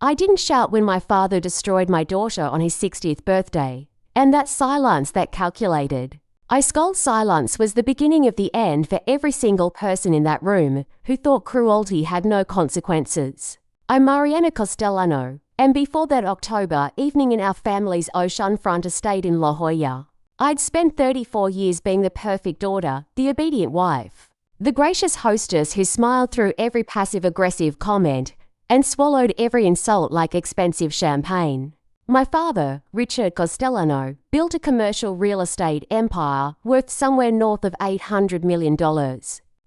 I didn't shout when my father destroyed my daughter on his 60th birthday. And that silence that calculated. I scold silence was the beginning of the end for every single person in that room who thought cruelty had no consequences. I'm Mariana Castellano, and before that October evening in our family's oceanfront estate in La Jolla, I'd spent 34 years being the perfect daughter, the obedient wife, the gracious hostess who smiled through every passive-aggressive comment and swallowed every insult like expensive champagne. My father, Richard Castellano, built a commercial real estate empire worth somewhere north of $800 million.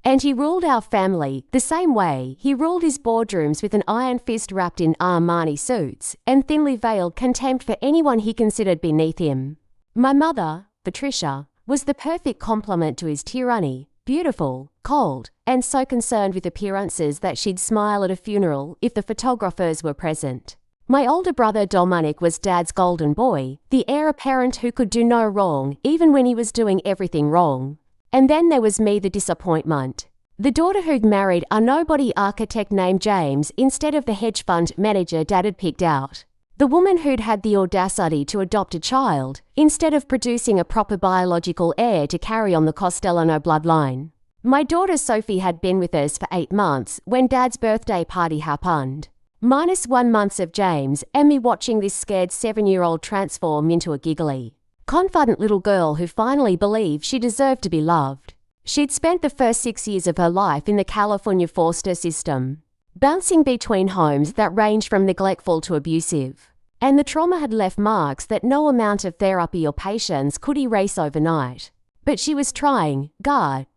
And he ruled our family the same way he ruled his boardrooms with an iron fist wrapped in Armani suits and thinly veiled contempt for anyone he considered beneath him. My mother, Patricia, was the perfect complement to his tyranny, beautiful, cold, and so concerned with appearances that she'd smile at a funeral if the photographers were present. My older brother Dominic was Dad's golden boy, the heir apparent who could do no wrong even when he was doing everything wrong. And then there was me, the disappointment. The daughter who'd married a nobody architect named James instead of the hedge fund manager Dad had picked out. The woman who'd had the audacity to adopt a child instead of producing a proper biological heir to carry on the Castellano bloodline. My daughter Sophie had been with us for 8 months when Dad's birthday party happened. -1 month of James and me watching this scared 7-year-old transform into a giggly, confident little girl who finally believed she deserved to be loved. She'd spent the first 6 years of her life in the California foster system, bouncing between homes that ranged from neglectful to abusive. And the trauma had left marks that no amount of therapy or patience could erase overnight. But she was trying,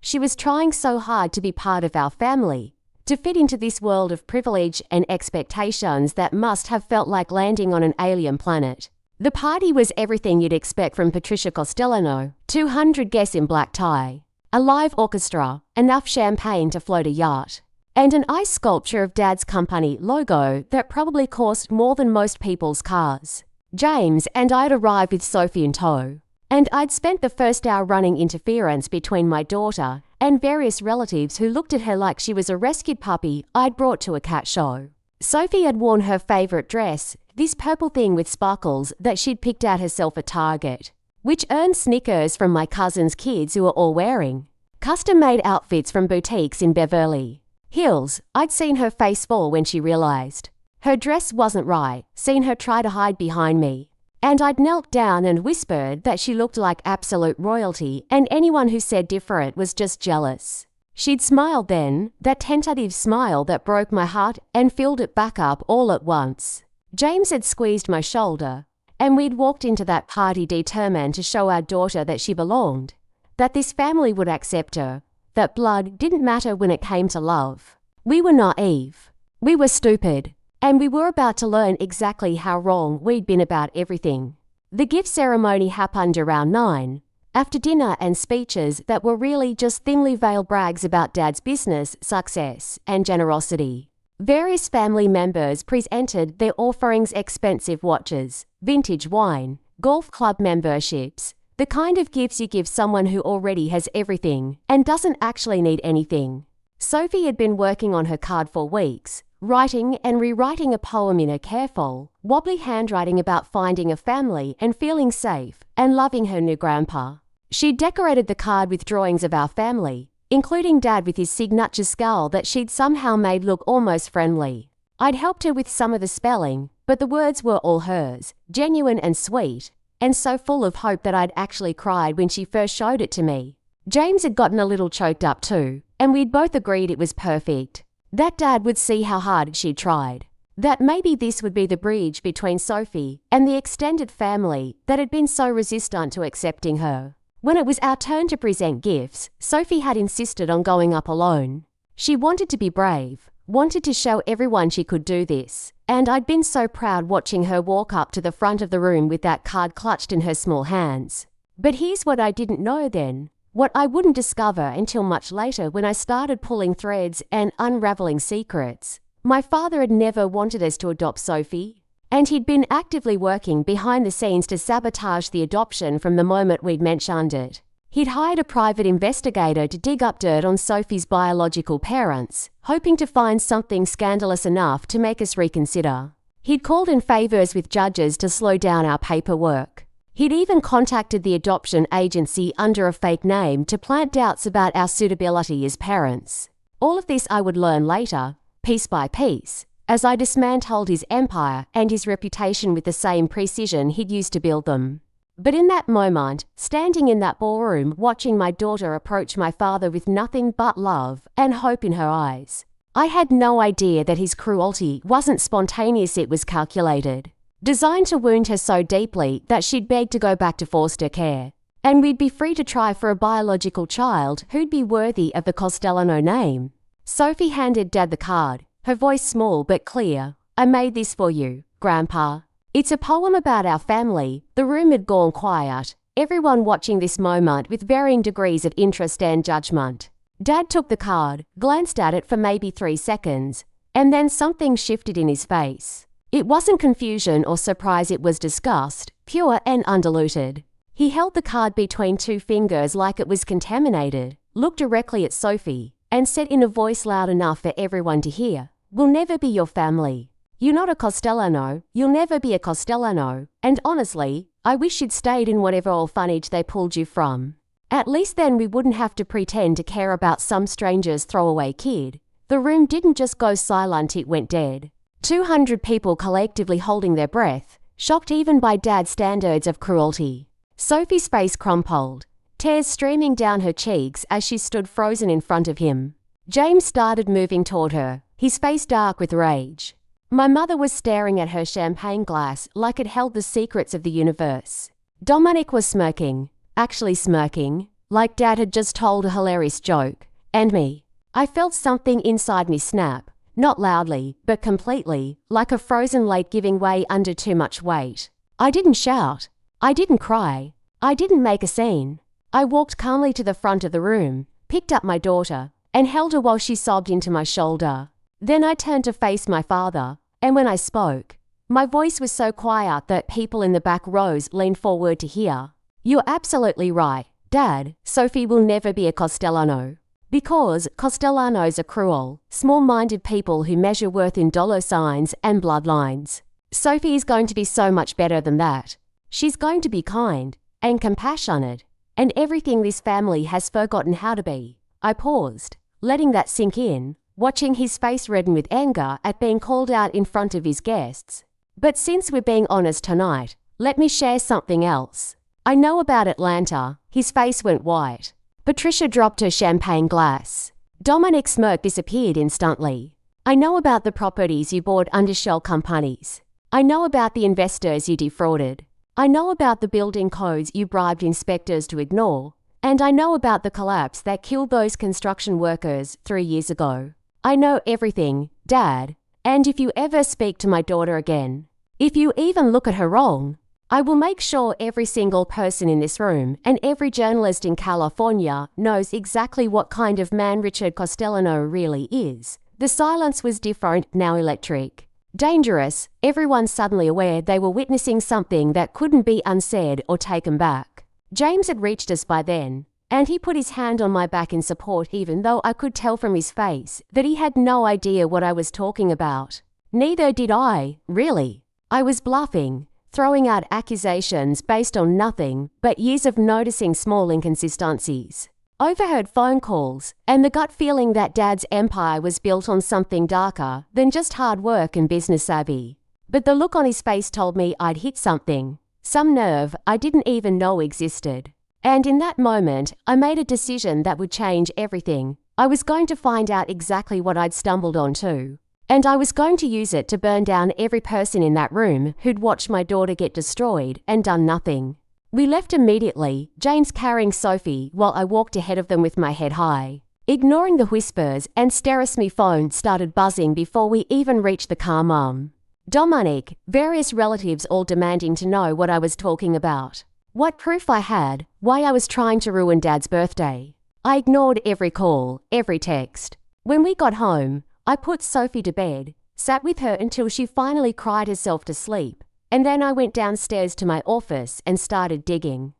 she was trying so hard to be part of our family, to fit into this world of privilege and expectations that must have felt like landing on an alien planet. The party was everything you'd expect from Patricia Castellano, 200 guests in black tie, a live orchestra, enough champagne to float a yacht, and an ice sculpture of Dad's company logo that probably cost more than most people's cars. James and I'd arrived with Sophie in tow, and I'd spent the first hour running interference between my daughter and various relatives who looked at her like she was a rescued puppy I'd brought to a cat show. Sophie had worn her favourite dress, this purple thing with sparkles that she'd picked out herself at Target, which earned Snickers from my cousin's kids who were all wearing custom-made outfits from boutiques in Beverly Hills. I'd seen her face fall when she realised her dress wasn't right, seen her try to hide behind me. And I'd knelt down and whispered that she looked like absolute royalty and anyone who said different was just jealous. She'd smiled then, that tentative smile that broke my heart and filled it back up all at once. James had squeezed my shoulder, and we'd walked into that party determined to show our daughter that she belonged, that this family would accept her, that blood didn't matter when it came to love. We were naive. We were stupid. And we were about to learn exactly how wrong we'd been about everything. The gift ceremony happened around 9, after dinner and speeches that were really just thinly veiled brags about Dad's business, success, and generosity. Various family members presented their offerings: expensive watches, vintage wine, golf club memberships, the kind of gifts you give someone who already has everything and doesn't actually need anything. Sophie had been working on her card for weeks, writing and rewriting a poem in her careful, wobbly handwriting about finding a family and feeling safe and loving her new grandpa. She'd decorated the card with drawings of our family, including Dad with his signature scowl that she'd somehow made look almost friendly. I'd helped her with some of the spelling, but the words were all hers, genuine and sweet, and so full of hope that I'd actually cried when she first showed it to me. James had gotten a little choked up too, and we'd both agreed it was perfect. That Dad would see how hard she'd tried. That maybe this would be the bridge between Sophie and the extended family that had been so resistant to accepting her. When it was our turn to present gifts, Sophie had insisted on going up alone. She wanted to be brave, wanted to show everyone she could do this, and I'd been so proud watching her walk up to the front of the room with that card clutched in her small hands. But here's what I didn't know then. What I wouldn't discover until much later when I started pulling threads and unraveling secrets. My father had never wanted us to adopt Sophie, and he'd been actively working behind the scenes to sabotage the adoption from the moment we'd mentioned it. He'd hired a private investigator to dig up dirt on Sophie's biological parents, hoping to find something scandalous enough to make us reconsider. He'd called in favours with judges to slow down our paperwork. He'd even contacted the adoption agency under a fake name to plant doubts about our suitability as parents. All of this I would learn later, piece by piece, as I dismantled his empire and his reputation with the same precision he'd used to build them. But in that moment, standing in that ballroom watching my daughter approach my father with nothing but love and hope in her eyes, I had no idea that his cruelty wasn't spontaneous, it was calculated. Designed to wound her so deeply that she'd beg to go back to foster care. And we'd be free to try for a biological child who'd be worthy of the Costellano name. Sophie handed Dad the card, her voice small but clear. "I made this for you, Grandpa. It's a poem about our family." The room had gone quiet, everyone watching this moment with varying degrees of interest and judgment. Dad took the card, glanced at it for maybe 3 seconds, and then something shifted in his face. It wasn't confusion or surprise, it was disgust, pure and undiluted. He held the card between 2 fingers like it was contaminated, looked directly at Sophie, and said in a voice loud enough for everyone to hear, "We'll never be your family. You're not a Costellano, you'll never be a Costellano, and honestly, I wish you'd stayed in whatever orphanage they pulled you from. At least then we wouldn't have to pretend to care about some stranger's throwaway kid." The room didn't just go silent, it went dead. 200 people collectively holding their breath, shocked even by Dad's standards of cruelty. Sophie's face crumpled, tears streaming down her cheeks as she stood frozen in front of him. James started moving toward her, his face dark with rage. My mother was staring at her champagne glass like it held the secrets of the universe. Dominic was smirking, actually smirking, like Dad had just told a hilarious joke. And me. I felt something inside me snap. Not loudly, but completely, like a frozen lake giving way under too much weight. I didn't shout. I didn't cry. I didn't make a scene. I walked calmly to the front of the room, picked up my daughter, and held her while she sobbed into my shoulder. Then I turned to face my father, and when I spoke, my voice was so quiet that people in the back rows leaned forward to hear. "You're absolutely right, Dad. Sophie will never be a Costellano. Because Costellanos are cruel, small-minded people who measure worth in dollar signs and bloodlines. Sophie is going to be so much better than that. She's going to be kind and compassionate, and everything this family has forgotten how to be." I paused, letting that sink in, watching his face redden with anger at being called out in front of his guests. "But since we're being honest tonight, let me share something else. I know about Atlanta." His face went white. Patricia dropped her champagne glass. Dominic's smirk disappeared instantly. "I know about the properties you bought under shell companies. I know about the investors you defrauded. I know about the building codes you bribed inspectors to ignore. And I know about the collapse that killed those construction workers 3 years ago. I know everything, Dad, and if you ever speak to my daughter again, if you even look at her wrong, I will make sure every single person in this room and every journalist in California knows exactly what kind of man Richard Costellano really is." The silence was different, now electric. Dangerous, everyone suddenly aware they were witnessing something that couldn't be unsaid or taken back. James had reached us by then, and he put his hand on my back in support even though I could tell from his face that he had no idea what I was talking about. Neither did I, really. I was bluffing, throwing out accusations based on nothing but years of noticing small inconsistencies. Overheard phone calls, and the gut feeling that Dad's empire was built on something darker than just hard work and business savvy. But the look on his face told me I'd hit something, some nerve I didn't even know existed. And in that moment, I made a decision that would change everything. I was going to find out exactly what I'd stumbled onto. And I was going to use it to burn down every person in that room who'd watched my daughter get destroyed and done nothing. We left immediately, James carrying Sophie while I walked ahead of them with my head high. Ignoring the whispers, and Sterisme phone started buzzing before we even reached the car. Mum, Dominic, various relatives all demanding to know what I was talking about. What proof I had, why I was trying to ruin Dad's birthday. I ignored every call, every text. When we got home, I put Sophie to bed, sat with her until she finally cried herself to sleep, and then I went downstairs to my office and started digging.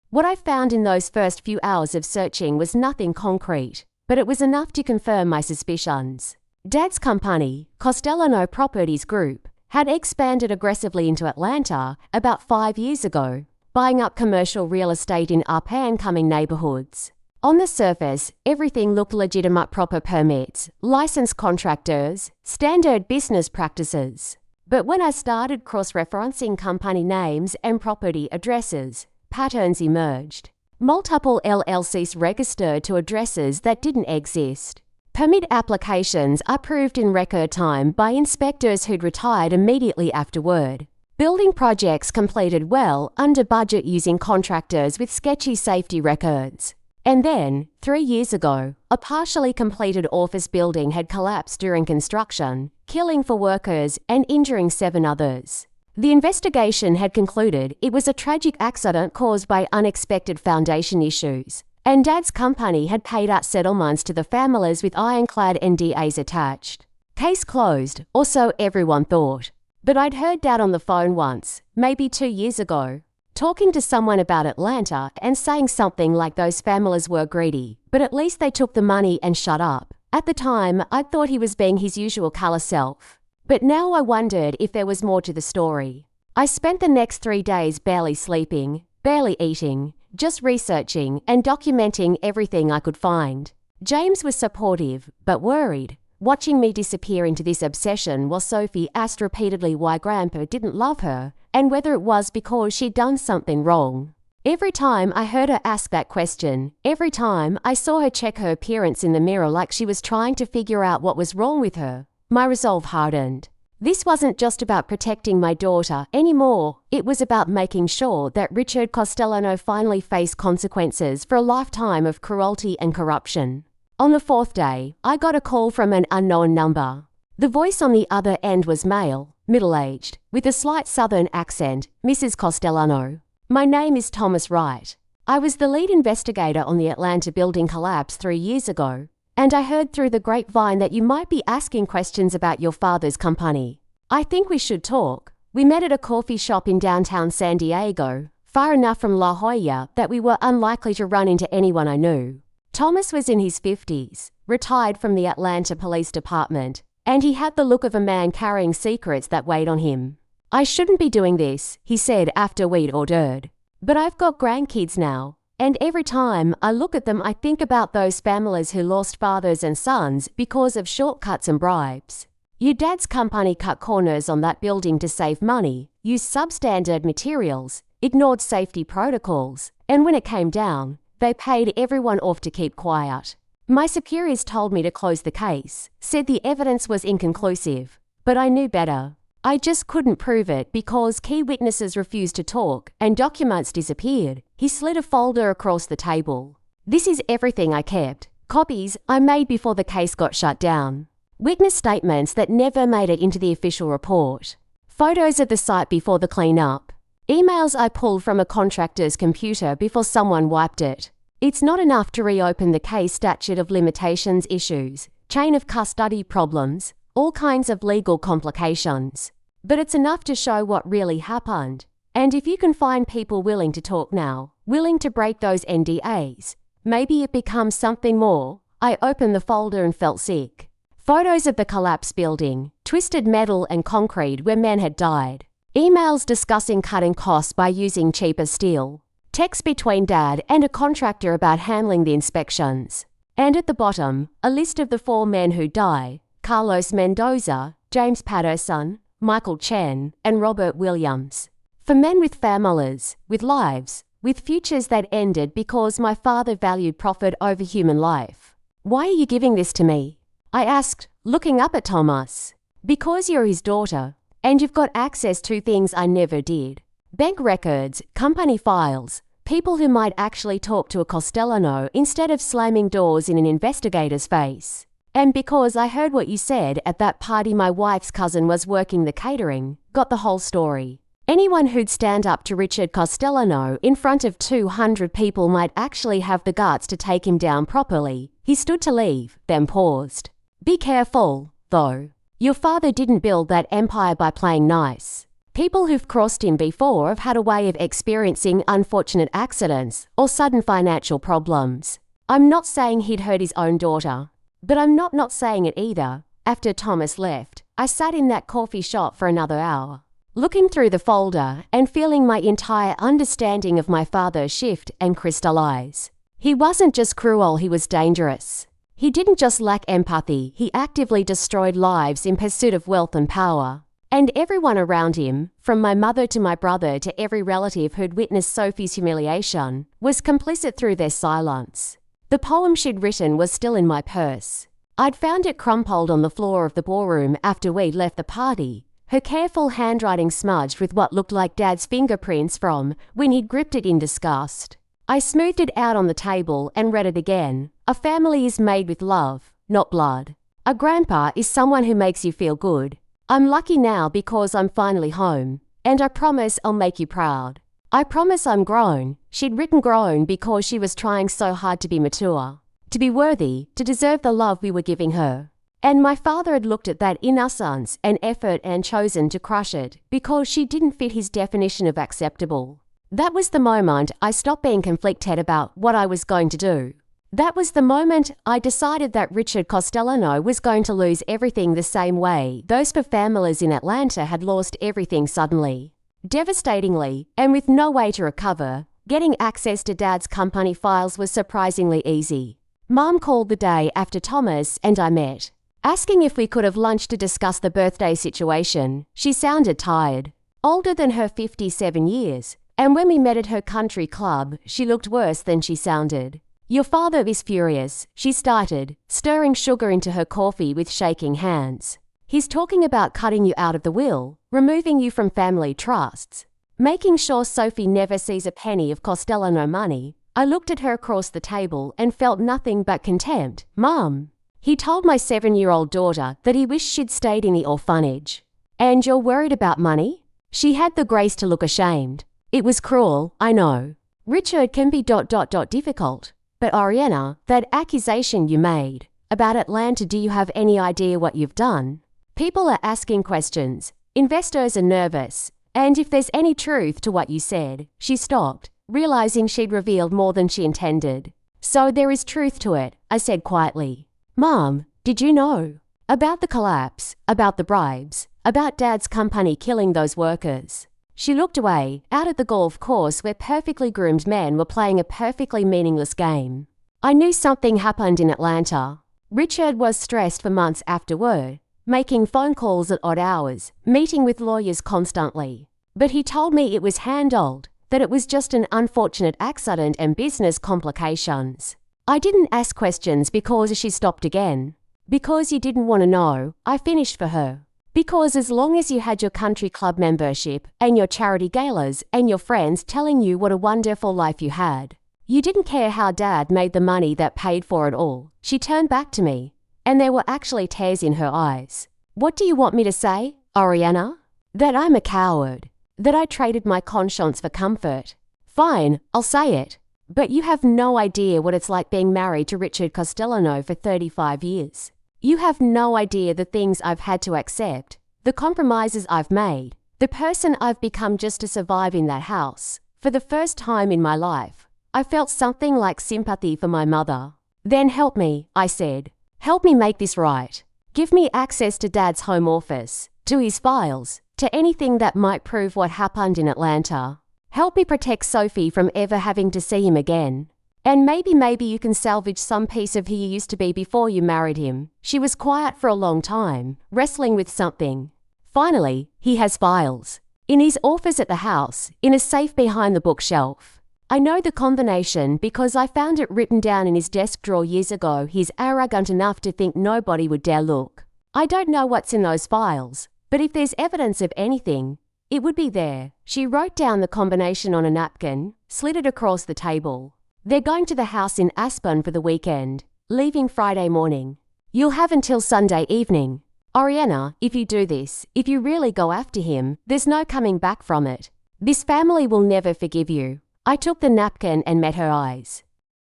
What I found in those first few hours of searching was nothing concrete, but it was enough to confirm my suspicions. Dad's company, Costellano Properties Group, had expanded aggressively into Atlanta about 5 years ago, buying up commercial real estate in up-and-coming neighborhoods. On the surface, everything looked legitimate: proper permits, licensed contractors, standard business practices. But when I started cross-referencing company names and property addresses, patterns emerged. Multiple LLCs registered to addresses that didn't exist. Permit applications approved in record time by inspectors who'd retired immediately afterward. Building projects completed well under budget using contractors with sketchy safety records. And then, 3 years ago, a partially completed office building had collapsed during construction, killing 4 workers and injuring 7 others. The investigation had concluded it was a tragic accident caused by unexpected foundation issues, and Dad's company had paid out settlements to the families with ironclad NDAs attached. Case closed, or so everyone thought. But I'd heard Dad on the phone once, maybe 2 years ago, talking to someone about Atlanta and saying something like those families were greedy, but at least they took the money and shut up. At the time, I thought he was being his usual callous self. But now I wondered if there was more to the story. I spent the next 3 days barely sleeping, barely eating, just researching and documenting everything I could find. James was supportive, but worried, watching me disappear into this obsession while Sophie asked repeatedly why Grandpa didn't love her and whether it was because she'd done something wrong. Every time I heard her ask that question, every time I saw her check her appearance in the mirror like she was trying to figure out what was wrong with her, my resolve hardened. This wasn't just about protecting my daughter anymore. It was about making sure that Richard Castellano finally faced consequences for a lifetime of cruelty and corruption. On the 4th day, I got a call from an unknown number. The voice on the other end was male, middle-aged, with a slight southern accent, Mrs. Castellano. My name is Thomas Wright. I was the lead investigator on the Atlanta building collapse 3 years ago. And I heard through the grapevine that you might be asking questions about your father's company. I think we should talk. We met at a coffee shop in downtown San Diego, far enough from La Jolla that we were unlikely to run into anyone I knew. Thomas was in his 50s, retired from the Atlanta Police Department, and he had the look of a man carrying secrets that weighed on him. I shouldn't be doing this, he said after we'd ordered. But I've got grandkids now. And every time I look at them, I think about those families who lost fathers and sons because of shortcuts and bribes. Your dad's company cut corners on that building to save money, used substandard materials, ignored safety protocols, and when it came down, they paid everyone off to keep quiet. My superiors told me to close the case, said the evidence was inconclusive, but I knew better. I just couldn't prove it because key witnesses refused to talk and documents disappeared. He slid a folder across the table. This is everything I kept. Copies I made before the case got shut down. Witness statements that never made it into the official report. Photos of the site before the cleanup. Emails I pulled from a contractor's computer before someone wiped it. It's not enough to reopen the case. Statute of limitations issues, chain of custody problems, all kinds of legal complications. But it's enough to show what really happened. And if you can find people willing to talk now, willing to break those NDAs, maybe it becomes something more. I opened the folder and felt sick. Photos of the collapsed building, twisted metal and concrete where men had died. Emails discussing cutting costs by using cheaper steel. Text between Dad and a contractor about handling the inspections. And at the bottom, a list of the 4 men who died. Carlos Mendoza, James Patterson, Michael Chen, and Robert Williams. For men with families, with lives, with futures that ended because my father valued profit over human life. Why are you giving this to me? I asked, looking up at Thomas. Because you're his daughter, and you've got access to things I never did. Bank records, company files, people who might actually talk to a Castellano instead of slamming doors in an investigator's face. And because I heard what you said at that party my wife's cousin was working the catering, got the whole story. Anyone who'd stand up to Richard Castellano in front of 200 people might actually have the guts to take him down properly. He stood to leave, then paused. Be careful, though. Your father didn't build that empire by playing nice. People who've crossed him before have had a way of experiencing unfortunate accidents or sudden financial problems. I'm not saying he'd hurt his own daughter. But I'm not saying it either. After Thomas left, I sat in that coffee shop for another hour, looking through the folder and feeling my entire understanding of my father shift and crystallize. He wasn't just cruel, he was dangerous. He didn't just lack empathy, he actively destroyed lives in pursuit of wealth and power. And everyone around him, from my mother to my brother to every relative who'd witnessed Sophie's humiliation, was complicit through their silence. The poem she'd written was still in my purse. I'd found it crumpled on the floor of the ballroom after we'd left the party, her careful handwriting smudged with what looked like Dad's fingerprints from when he'd gripped it in disgust. I smoothed it out on the table and read it again. A family is made with love, not blood. A grandpa is someone who makes you feel good. I'm lucky now because I'm finally home, and I promise I'll make you proud. I promise I'm grown. She'd written grown because she was trying so hard to be mature, to be worthy, to deserve the love we were giving her. And my father had looked at that innocence and effort and chosen to crush it because she didn't fit his definition of acceptable. That was the moment I stopped being conflicted about what I was going to do. That was the moment I decided that Richard Costellano was going to lose everything the same way those poor families in Atlanta had lost everything suddenly. Devastatingly, and with no way to recover, getting access to Dad's company files was surprisingly easy. Mom called the day after Thomas and I met, asking if we could have lunch to discuss the birthday situation. She sounded tired, older than her 57 years, and when we met at her country club, she looked worse than she sounded. Your father is furious, she started, stirring sugar into her coffee with shaking hands. He's talking about cutting you out of the will, removing you from family trusts, making sure Sophie never sees a penny of Costellano money. I looked at her across the table and felt nothing but contempt. Mum, he told my 7-year-old daughter that he wished she'd stayed in the orphanage. And you're worried about money? She had the grace to look ashamed. It was cruel, I know. Richard can be difficult. But Oriana, that accusation you made about Atlanta, do you have any idea what you've done? People are asking questions. Investors are nervous. And if there's any truth to what you said, she stopped, realizing she'd revealed more than she intended. So there is truth to it, I said quietly. Mom, did you know? About the collapse, about the bribes, about Dad's company killing those workers. She looked away, out at the golf course where perfectly groomed men were playing a perfectly meaningless game. I knew something happened in Atlanta. Richard was stressed for months afterward, making phone calls at odd hours, meeting with lawyers constantly. But he told me it was handled, that it was just an unfortunate accident and business complications. I didn't ask questions because she stopped again. Because you didn't want to know, I finished for her. Because as long as you had your country club membership and your charity galas and your friends telling you what a wonderful life you had, you didn't care how Dad made the money that paid for it all. She turned back to me, and there were actually tears in her eyes. What do you want me to say, Oriana? That I'm a coward. That I traded my conscience for comfort. Fine, I'll say it. But you have no idea what it's like being married to Richard Costellano for 35 years. You have no idea the things I've had to accept, the compromises I've made, the person I've become just to survive in that house. For the first time in my life, I felt something like sympathy for my mother. Then help me, I said. Help me make this right. Give me access to Dad's home office, to his files, to anything that might prove what happened in Atlanta. Help me protect Sophie from ever having to see him again. And maybe you can salvage some piece of who you used to be before you married him. She was quiet for a long time, wrestling with something. Finally, he has files. In his office at the house, in a safe behind the bookshelf. I know the combination because I found it written down in his desk drawer years ago. He's arrogant enough to think nobody would dare look. I don't know what's in those files, but if there's evidence of anything, it would be there. She wrote down the combination on a napkin, slid it across the table. They're going to the house in Aspen for the weekend, leaving Friday morning. You'll have until Sunday evening. Oriana, if you do this, if you really go after him, there's no coming back from it. This family will never forgive you. I took the napkin and met her eyes.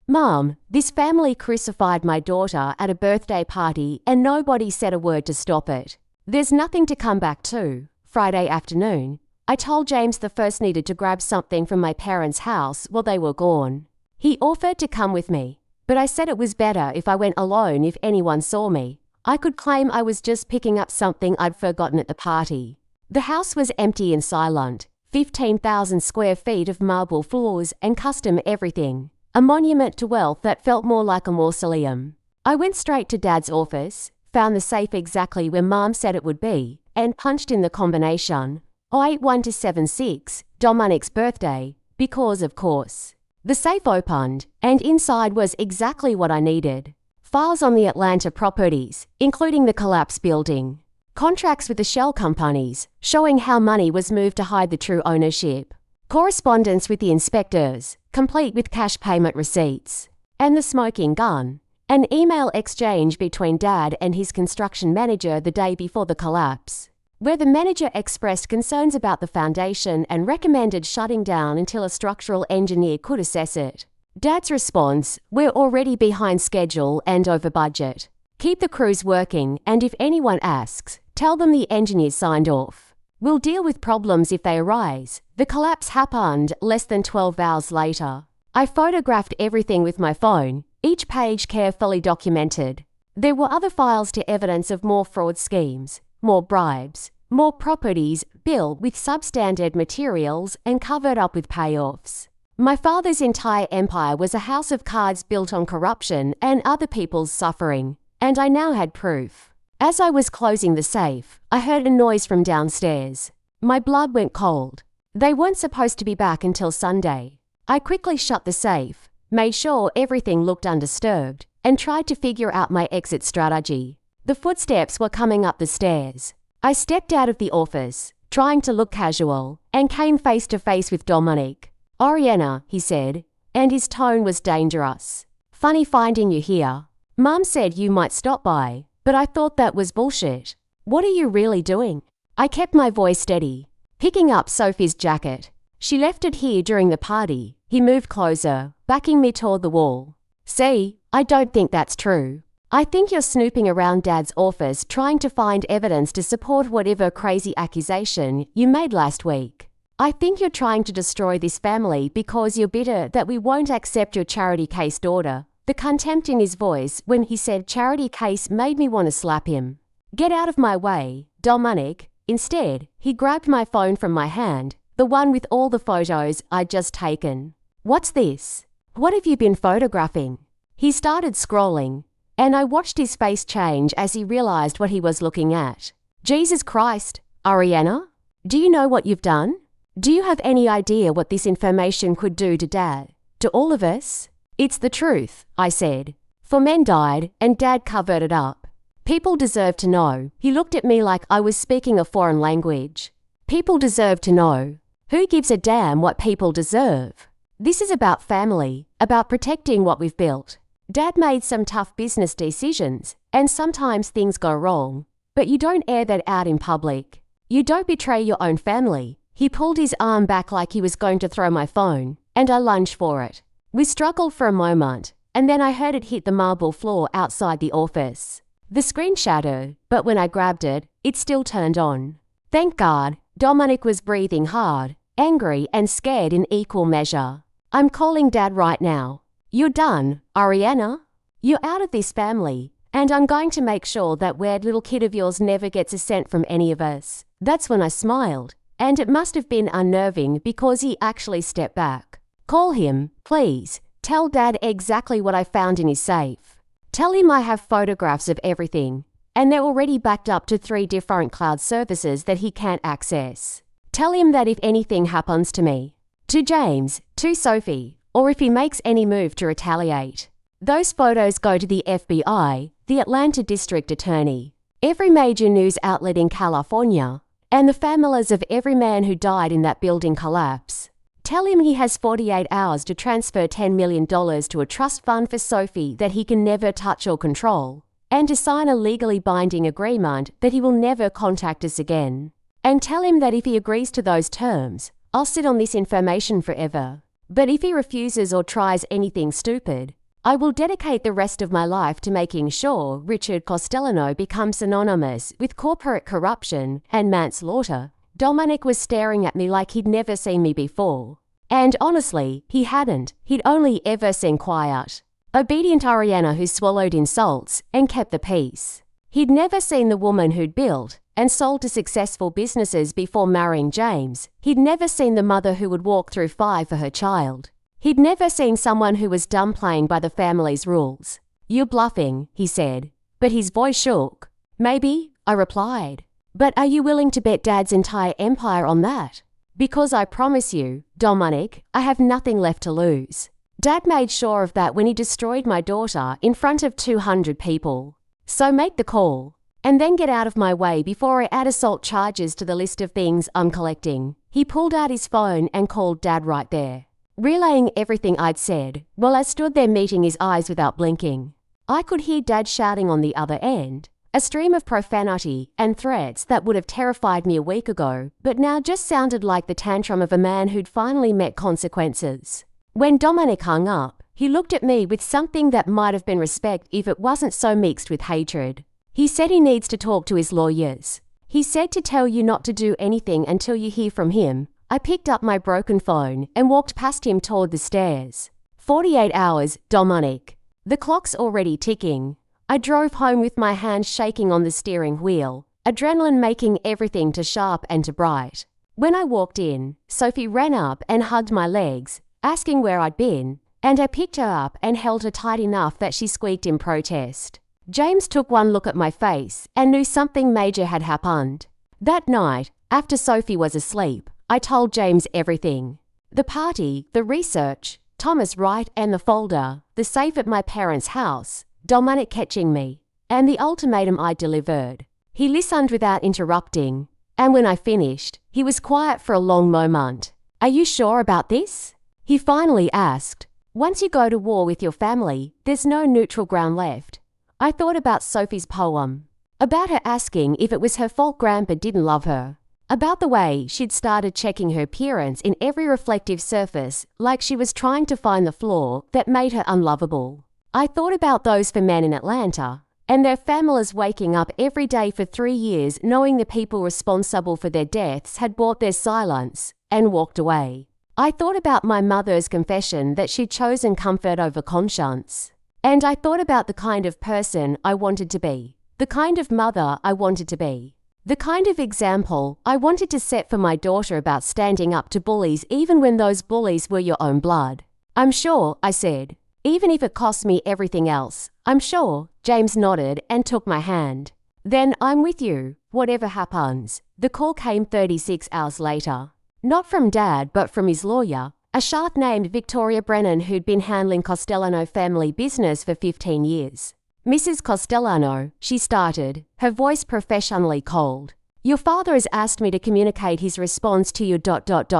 Mom, this family crucified my daughter at a birthday party and nobody said a word to stop it. There's nothing to come back to. Friday afternoon, I told James the first needed to grab something from my parents' house while they were gone. He offered to come with me, but I said it was better if I went alone if anyone saw me. I could claim I was just picking up something I'd forgotten at the party. The house was empty and silent. 15,000 square feet of marble floors and custom everything. A monument to wealth that felt more like a mausoleum. I went straight to Dad's office, found the safe exactly where Mom said it would be, and punched in the combination 081-76, Dominic's birthday, because of course. The safe opened, and inside was exactly what I needed. Files on the Atlanta properties, including the collapsed building. Contracts with the shell companies, showing how money was moved to hide the true ownership. Correspondence with the inspectors, complete with cash payment receipts. And the smoking gun. An email exchange between Dad and his construction manager the day before the collapse, where the manager expressed concerns about the foundation and recommended shutting down until a structural engineer could assess it. Dad's response, "We're already behind schedule and over budget. Keep the crews working, and if anyone asks, tell them the engineer signed off. We'll deal with problems if they arise." The collapse happened less than 12 hours later. I photographed everything with my phone, each page carefully documented. There were other files to evidence of more fraud schemes, more bribes, more properties built with substandard materials and covered up with payoffs. My father's entire empire was a house of cards built on corruption and other people's suffering, and I now had proof. As I was closing the safe, I heard a noise from downstairs. My blood went cold. They weren't supposed to be back until Sunday. I quickly shut the safe, made sure everything looked undisturbed, and tried to figure out my exit strategy. The footsteps were coming up the stairs. I stepped out of the office, trying to look casual, and came face to face with Dominic. "Oriana," he said, and his tone was dangerous. "Funny finding you here. Mum said you might stop by, but I thought that was bullshit. What are you really doing?" I kept my voice steady, picking up Sophie's jacket. "She left it here during the party." He moved closer, backing me toward the wall. "See, I don't think that's true. I think you're snooping around Dad's office trying to find evidence to support whatever crazy accusation you made last week. I think you're trying to destroy this family because you're bitter that we won't accept your charity case daughter." The contempt in his voice when he said charity case made me want to slap him. "Get out of my way, Dominic." Instead, he grabbed my phone from my hand, the one with all the photos I'd just taken. "What's this? What have you been photographing?" He started scrolling, and I watched his face change as he realized what he was looking at. "Jesus Christ, Oriana? Do you know what you've done? Do you have any idea what this information could do to Dad, to all of us?" "It's the truth," I said. "For men died, and Dad covered it up. People deserve to know." He looked at me like I was speaking a foreign language. "People deserve to know. Who gives a damn what people deserve? This is about family, about protecting what we've built. Dad made some tough business decisions, and sometimes things go wrong. But you don't air that out in public. You don't betray your own family." He pulled his arm back like he was going to throw my phone, and I lunged for it. We struggled for a moment, and then I heard it hit the marble floor outside the office. The screen shattered, but when I grabbed it, it still turned on. Thank God. Dominic was breathing hard, angry and scared in equal measure. "I'm calling Dad right now." "You're done, Oriana. You're out of this family, and I'm going to make sure that weird little kid of yours never gets a cent from any of us." That's when I smiled, and it must have been unnerving because he actually stepped back. "Call him, please. Tell Dad exactly what I found in his safe. Tell him I have photographs of everything, and they're already backed up to 3 different cloud services that he can't access. Tell him that if anything happens to me, to James, to Sophie, or if he makes any move to retaliate, those photos go to the FBI, the Atlanta District Attorney, every major news outlet in California, and the families of every man who died in that building collapse. Tell him he has 48 hours to transfer $10 million to a trust fund for Sophie that he can never touch or control, and to sign a legally binding agreement that he will never contact us again. And tell him that if he agrees to those terms, I'll sit on this information forever. But if he refuses or tries anything stupid, I will dedicate the rest of my life to making sure Richard Costellano becomes synonymous with corporate corruption and manslaughter." Dominic was staring at me like he'd never seen me before. And honestly, he hadn't. He'd only ever seen quiet, obedient Oriana who swallowed insults and kept the peace. He'd never seen the woman who'd built and sold to successful businesses before marrying James. He'd never seen the mother who would walk through fire for her child. He'd never seen someone who was done playing by the family's rules. "You're bluffing," he said, but his voice shook. "Maybe," I replied. "But are you willing to bet Dad's entire empire on that?" "Because I promise you, Dominic, I have nothing left to lose." Dad made sure of that when he destroyed my daughter in front of 200 people. "So make the call. And then get out of my way before I add assault charges to the list of things I'm collecting." He pulled out his phone and called Dad right there, relaying everything I'd said, while I stood there meeting his eyes without blinking. I could hear Dad shouting on the other end, a stream of profanity and threats that would have terrified me a week ago, but now just sounded like the tantrum of a man who'd finally met consequences. When Dominic hung up, he looked at me with something that might have been respect if it wasn't so mixed with hatred. He said he needs to talk to his lawyers. He said to tell you not to do anything until you hear from him. I picked up my broken phone and walked past him toward the stairs. 48 hours, Dominic. The clock's already ticking. I drove home with my hands shaking on the steering wheel, adrenaline making everything too sharp and too bright. When I walked in, Sophie ran up and hugged my legs, asking where I'd been, and I picked her up and held her tight enough that she squeaked in protest. James took one look at my face and knew something major had happened. That night, after Sophie was asleep, I told James everything. The party, the research, Thomas Wright and the folder, the safe at my parents' house, Dominic catching me, and the ultimatum I delivered. He listened without interrupting, and when I finished, he was quiet for a long moment. "Are you sure about this?" he finally asked. "Once you go to war with your family, there's no neutral ground left." I thought about Sophie's poem, about her asking if it was her fault Grandpa didn't love her, about the way she'd started checking her appearance in every reflective surface like she was trying to find the flaw that made her unlovable. I thought about those 4 men in Atlanta and their families waking up every day for 3 years knowing the people responsible for their deaths had bought their silence and walked away. I thought about my mother's confession that she'd chosen comfort over conscience. And I thought about the kind of person I wanted to be, the kind of mother I wanted to be, the kind of example I wanted to set for my daughter about standing up to bullies even when those bullies were your own blood. "I'm sure," I said, "even if it costs me everything else. I'm sure." James nodded and took my hand. "Then I'm with you, whatever happens." The call came 36 hours later. Not from Dad, but from his lawyer, a shark named Victoria Brennan who'd been handling Costellano family business for 15 years. "Mrs. Costellano," she started, her voice professionally cold. "Your father has asked me to communicate his response to your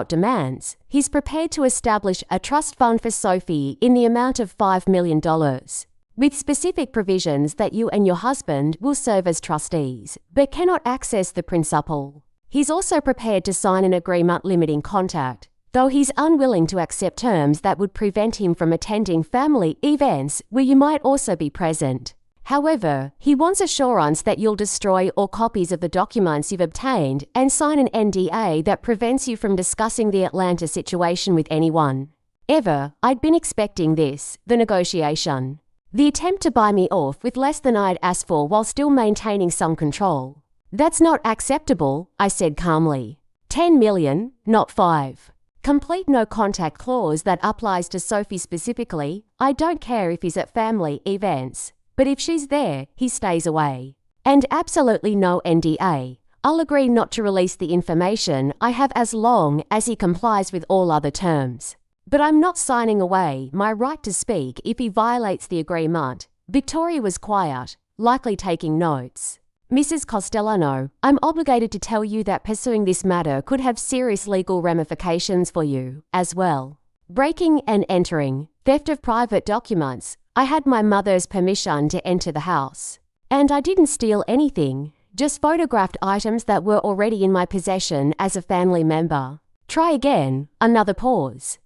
demands. He's prepared to establish a trust fund for Sophie in the amount of $5 million, with specific provisions that you and your husband will serve as trustees, but cannot access the principal. He's also prepared to sign an agreement limiting contact, though he's unwilling to accept terms that would prevent him from attending family events where you might also be present. However, he wants assurance that you'll destroy all copies of the documents you've obtained and sign an NDA that prevents you from discussing the Atlanta situation with anyone. Ever, I'd been expecting this, the negotiation. The attempt to buy me off with less than I'd asked for while still maintaining some control. "That's not acceptable," I said calmly. 10 million, not 5. Complete no contact clause that applies to Sophie specifically. I don't care if he's at family events, but if she's there, he stays away. And absolutely no NDA. I'll agree not to release the information I have as long as he complies with all other terms. But I'm not signing away my right to speak if he violates the agreement. Victoria was quiet, likely taking notes. "Mrs. Costellano, I'm obligated to tell you that pursuing this matter could have serious legal ramifications for you, as well. Breaking and entering, theft of private documents. I had my mother's permission to enter the house. And I didn't steal anything, just photographed items that were already in my possession as a family member." Try again, another pause.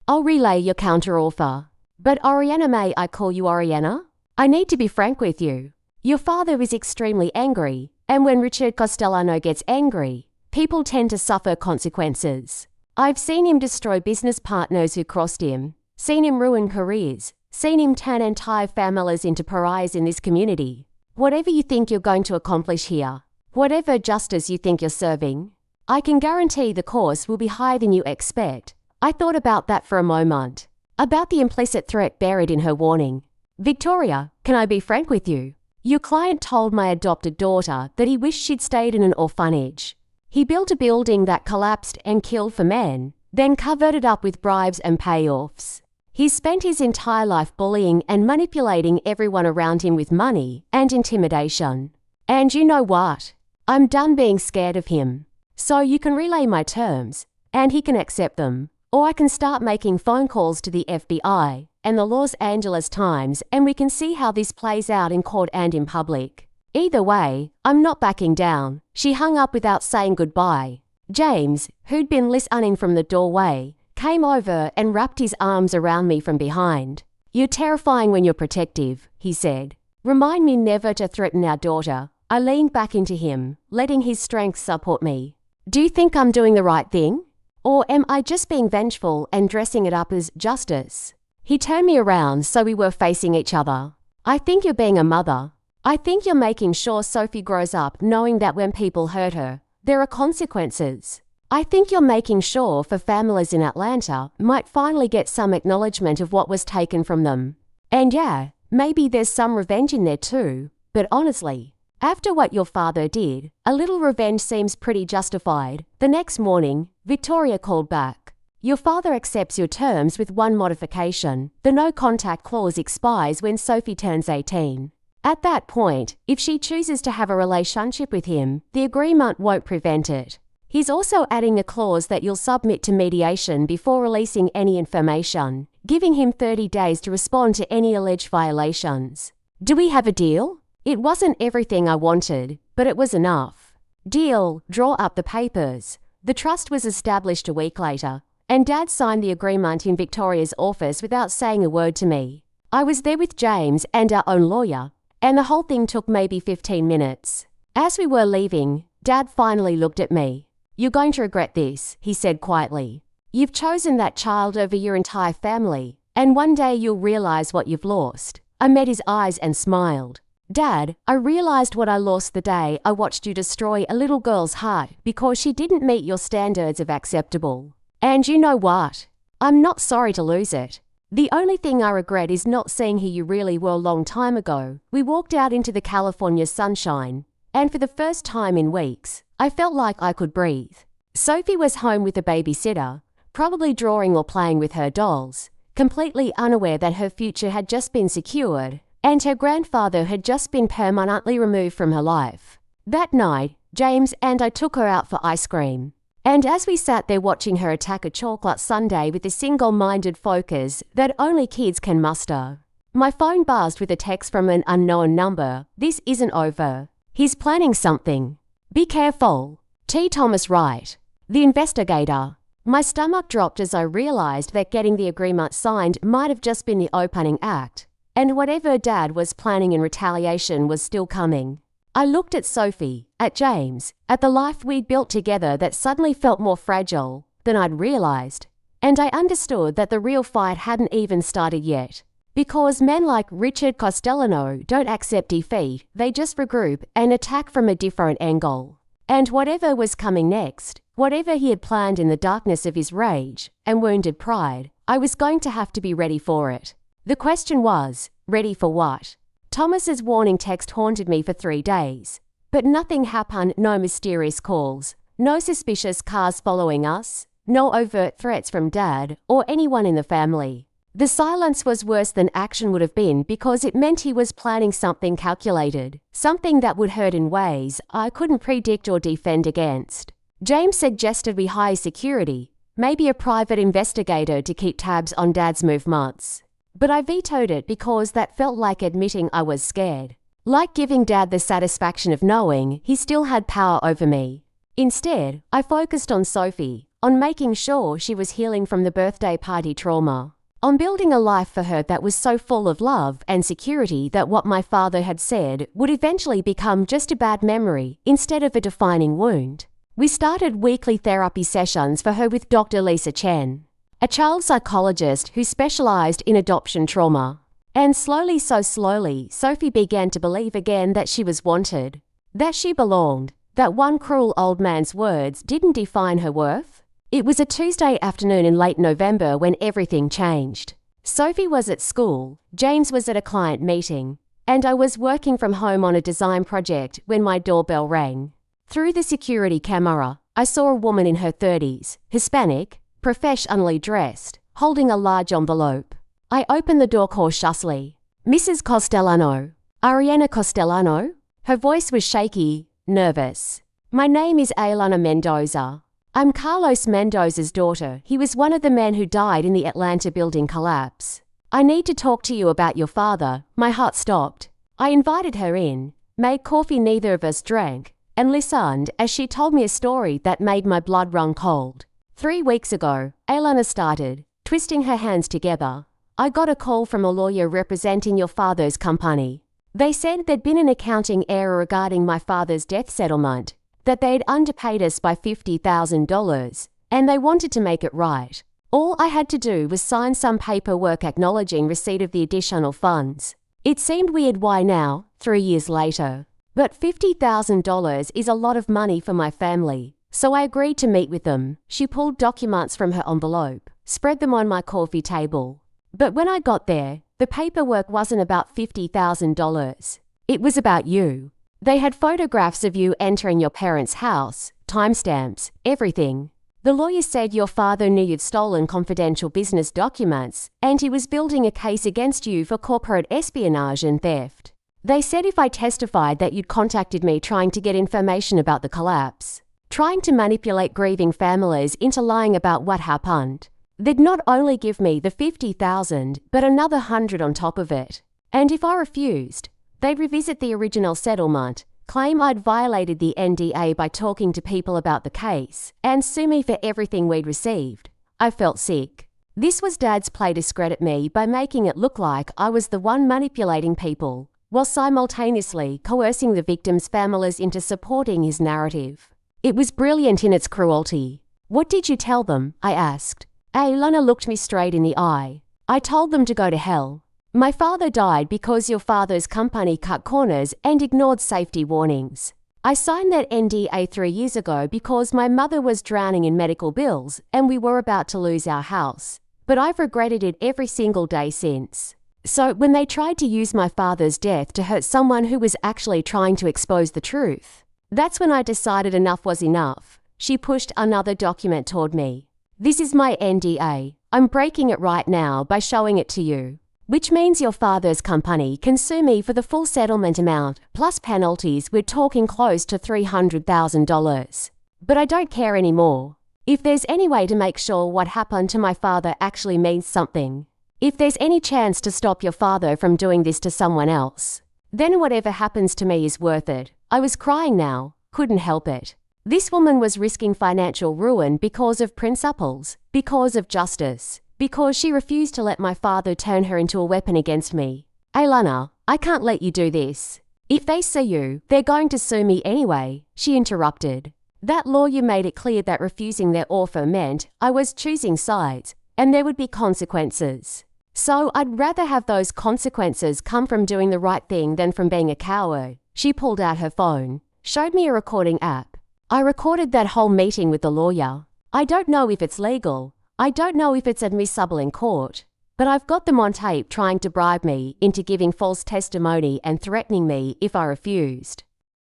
"I'll relay your counteroffer. But Oriana, may I call you Oriana? I need to be frank with you. Your father is extremely angry, and when Richard Costellano gets angry, people tend to suffer consequences. I've seen him destroy business partners who crossed him, seen him ruin careers, seen him turn entire families into pariahs in this community. Whatever you think you're going to accomplish here, whatever justice you think you're serving, I can guarantee the cost will be higher than you expect. I thought about that for a moment. About the implicit threat buried in her warning. Victoria, can I be frank with you? Your client told my adopted daughter that he wished she'd stayed in an orphanage. He built a building that collapsed and killed for men, then covered it up with bribes and payoffs. He spent his entire life bullying and manipulating everyone around him with money and intimidation. And you know what? I'm done being scared of him. So you can relay my terms, and he can accept them. Or I can start making phone calls to the FBI and the Los Angeles Times, and we can see how this plays out in court and in public. Either way, I'm not backing down. She hung up without saying goodbye. James, who'd been listening from the doorway, came over and wrapped his arms around me from behind. You're terrifying when you're protective, he said. Remind me never to threaten our daughter. I leaned back into him, letting his strength support me. Do you think I'm doing the right thing? Or am I just being vengeful and dressing it up as justice? He turned me around so we were facing each other. I think you're being a mother. I think you're making sure Sophie grows up knowing that when people hurt her, there are consequences. I think you're making sure for families in Atlanta might finally get some acknowledgement of what was taken from them. And yeah, maybe there's some revenge in there too, but honestly, after what your father did, a little revenge seems pretty justified. The next morning, Victoria called back. Your father accepts your terms with one modification. The no contact clause expires when Sophie turns 18. At that point, if she chooses to have a relationship with him, the agreement won't prevent it. He's also adding a clause that you'll submit to mediation before releasing any information, giving him 30 days to respond to any alleged violations. Do we have a deal? It wasn't everything I wanted, but it was enough. Deal, draw up the papers. The trust was established a week later, and Dad signed the agreement in Victoria's office without saying a word to me. I was there with James and our own lawyer, and the whole thing took maybe 15 minutes. As we were leaving, Dad finally looked at me. You're going to regret this, he said quietly. You've chosen that child over your entire family, and one day you'll realize what you've lost. I met his eyes and smiled. Dad, I realized what I lost the day I watched you destroy a little girl's heart because she didn't meet your standards of acceptable. And you know what? I'm not sorry to lose it. The only thing I regret is not seeing who you really were a long time ago. We walked out into the California sunshine, and for the first time in weeks, I felt like I could breathe. Sophie was home with a babysitter, probably drawing or playing with her dolls, completely unaware that her future had just been secured, and her grandfather had just been permanently removed from her life. That night, James and I took her out for ice cream. And as we sat there watching her attack a chocolate sundae with the single-minded focus that only kids can muster, my phone buzzed with a text from an unknown number. This isn't over. He's planning something. Be careful. T. Thomas Wright, the investigator. My stomach dropped as I realized that getting the agreement signed might have just been the opening act, and whatever Dad was planning in retaliation was still coming. I looked at Sophie, at James, at the life we'd built together that suddenly felt more fragile than I'd realized, and I understood that the real fight hadn't even started yet. Because men like Richard Costellano don't accept defeat, they just regroup and attack from a different angle. And whatever was coming next, whatever he had planned in the darkness of his rage and wounded pride, I was going to have to be ready for it. The question was, ready for what? Thomas's warning text haunted me for 3 days. But nothing happened, no mysterious calls, no suspicious cars following us, no overt threats from Dad or anyone in the family. The silence was worse than action would have been because it meant he was planning something calculated, something that would hurt in ways I couldn't predict or defend against. James suggested we hire security, maybe a private investigator to keep tabs on Dad's movements. But I vetoed it because that felt like admitting I was scared. Like giving Dad the satisfaction of knowing he still had power over me. Instead, I focused on Sophie, on making sure she was healing from the birthday party trauma, on building a life for her that was so full of love and security that what my father had said would eventually become just a bad memory instead of a defining wound. We started weekly therapy sessions for her with Dr. Lisa Chen, a child psychologist who specialized in adoption trauma. And slowly, so slowly, Sophie began to believe again that she was wanted, that she belonged, that one cruel old man's words didn't define her worth. It was a Tuesday afternoon in late November when everything changed. Sophie was at school, James was at a client meeting, and I was working from home on a design project when my doorbell rang. Through the security camera, I saw a woman in her 30s, Hispanic, professionally dressed, holding a large envelope. I opened the door cautiously. "Mrs. Costellano. Ariana Costellano?" Her voice was shaky, nervous. "My name is Aylana Mendoza. I'm Carlos Mendoza's daughter. He was one of the men who died in the Atlanta building collapse. I need to talk to you about your father." My heart stopped. I invited her in, made coffee neither of us drank, and listened as she told me a story that made my blood run cold. 3 weeks ago, Aylana started, twisting her hands together. "I got a call from a lawyer representing your father's company. They said there'd been an accounting error regarding my father's death settlement, that they'd underpaid us by $50,000, and they wanted to make it right. All I had to do was sign some paperwork acknowledging receipt of the additional funds. It seemed weird why now, 3 years later. But $50,000 is a lot of money for my family, so I agreed to meet with them." She pulled documents from her envelope, spread them on my coffee table. "But when I got there, the paperwork wasn't about $50,000. It was about you. They had photographs of you entering your parents' house, timestamps, everything. The lawyer said your father knew you'd stolen confidential business documents, and he was building a case against you for corporate espionage and theft. They said if I testified that you'd contacted me trying to get information about the collapse, trying to manipulate grieving families into lying about what happened, they'd not only give me the $50,000, but another $100 on top of it. And if I refused, they'd revisit the original settlement, claim I'd violated the NDA by talking to people about the case, and sue me for everything we'd received." I felt sick. This was Dad's play to discredit me by making it look like I was the one manipulating people, while simultaneously coercing the victims' families into supporting his narrative. It was brilliant in its cruelty. "What did you tell them?" I asked. Aylana looked me straight in the eye. "I told them to go to hell. My father died because your father's company cut corners and ignored safety warnings. I signed that NDA 3 years ago because my mother was drowning in medical bills and we were about to lose our house. But I've regretted it every single day since. So when they tried to use my father's death to hurt someone who was actually trying to expose the truth, that's when I decided enough was enough." She pushed another document toward me. "This is my NDA. I'm breaking it right now by showing it to you. Which means your father's company can sue me for the full settlement amount, plus penalties. We're talking close to $300,000. But I don't care anymore. If there's any way to make sure what happened to my father actually means something, if there's any chance to stop your father from doing this to someone else, then whatever happens to me is worth it." I was crying now, couldn't help it. This woman was risking financial ruin because of principles, because of justice, because she refused to let my father turn her into a weapon against me. "Aylana, I can't let you do this. If they sue you, they're going to sue me anyway," she interrupted. That lawyer made it clear that refusing their offer meant I was choosing sides, and there would be consequences. So I'd rather have those consequences come from doing the right thing than from being a coward. She pulled out her phone, showed me a recording app. I recorded that whole meeting with the lawyer. I don't know if it's legal. I don't know if it's admissible in court, but I've got them on tape trying to bribe me into giving false testimony and threatening me if I refused.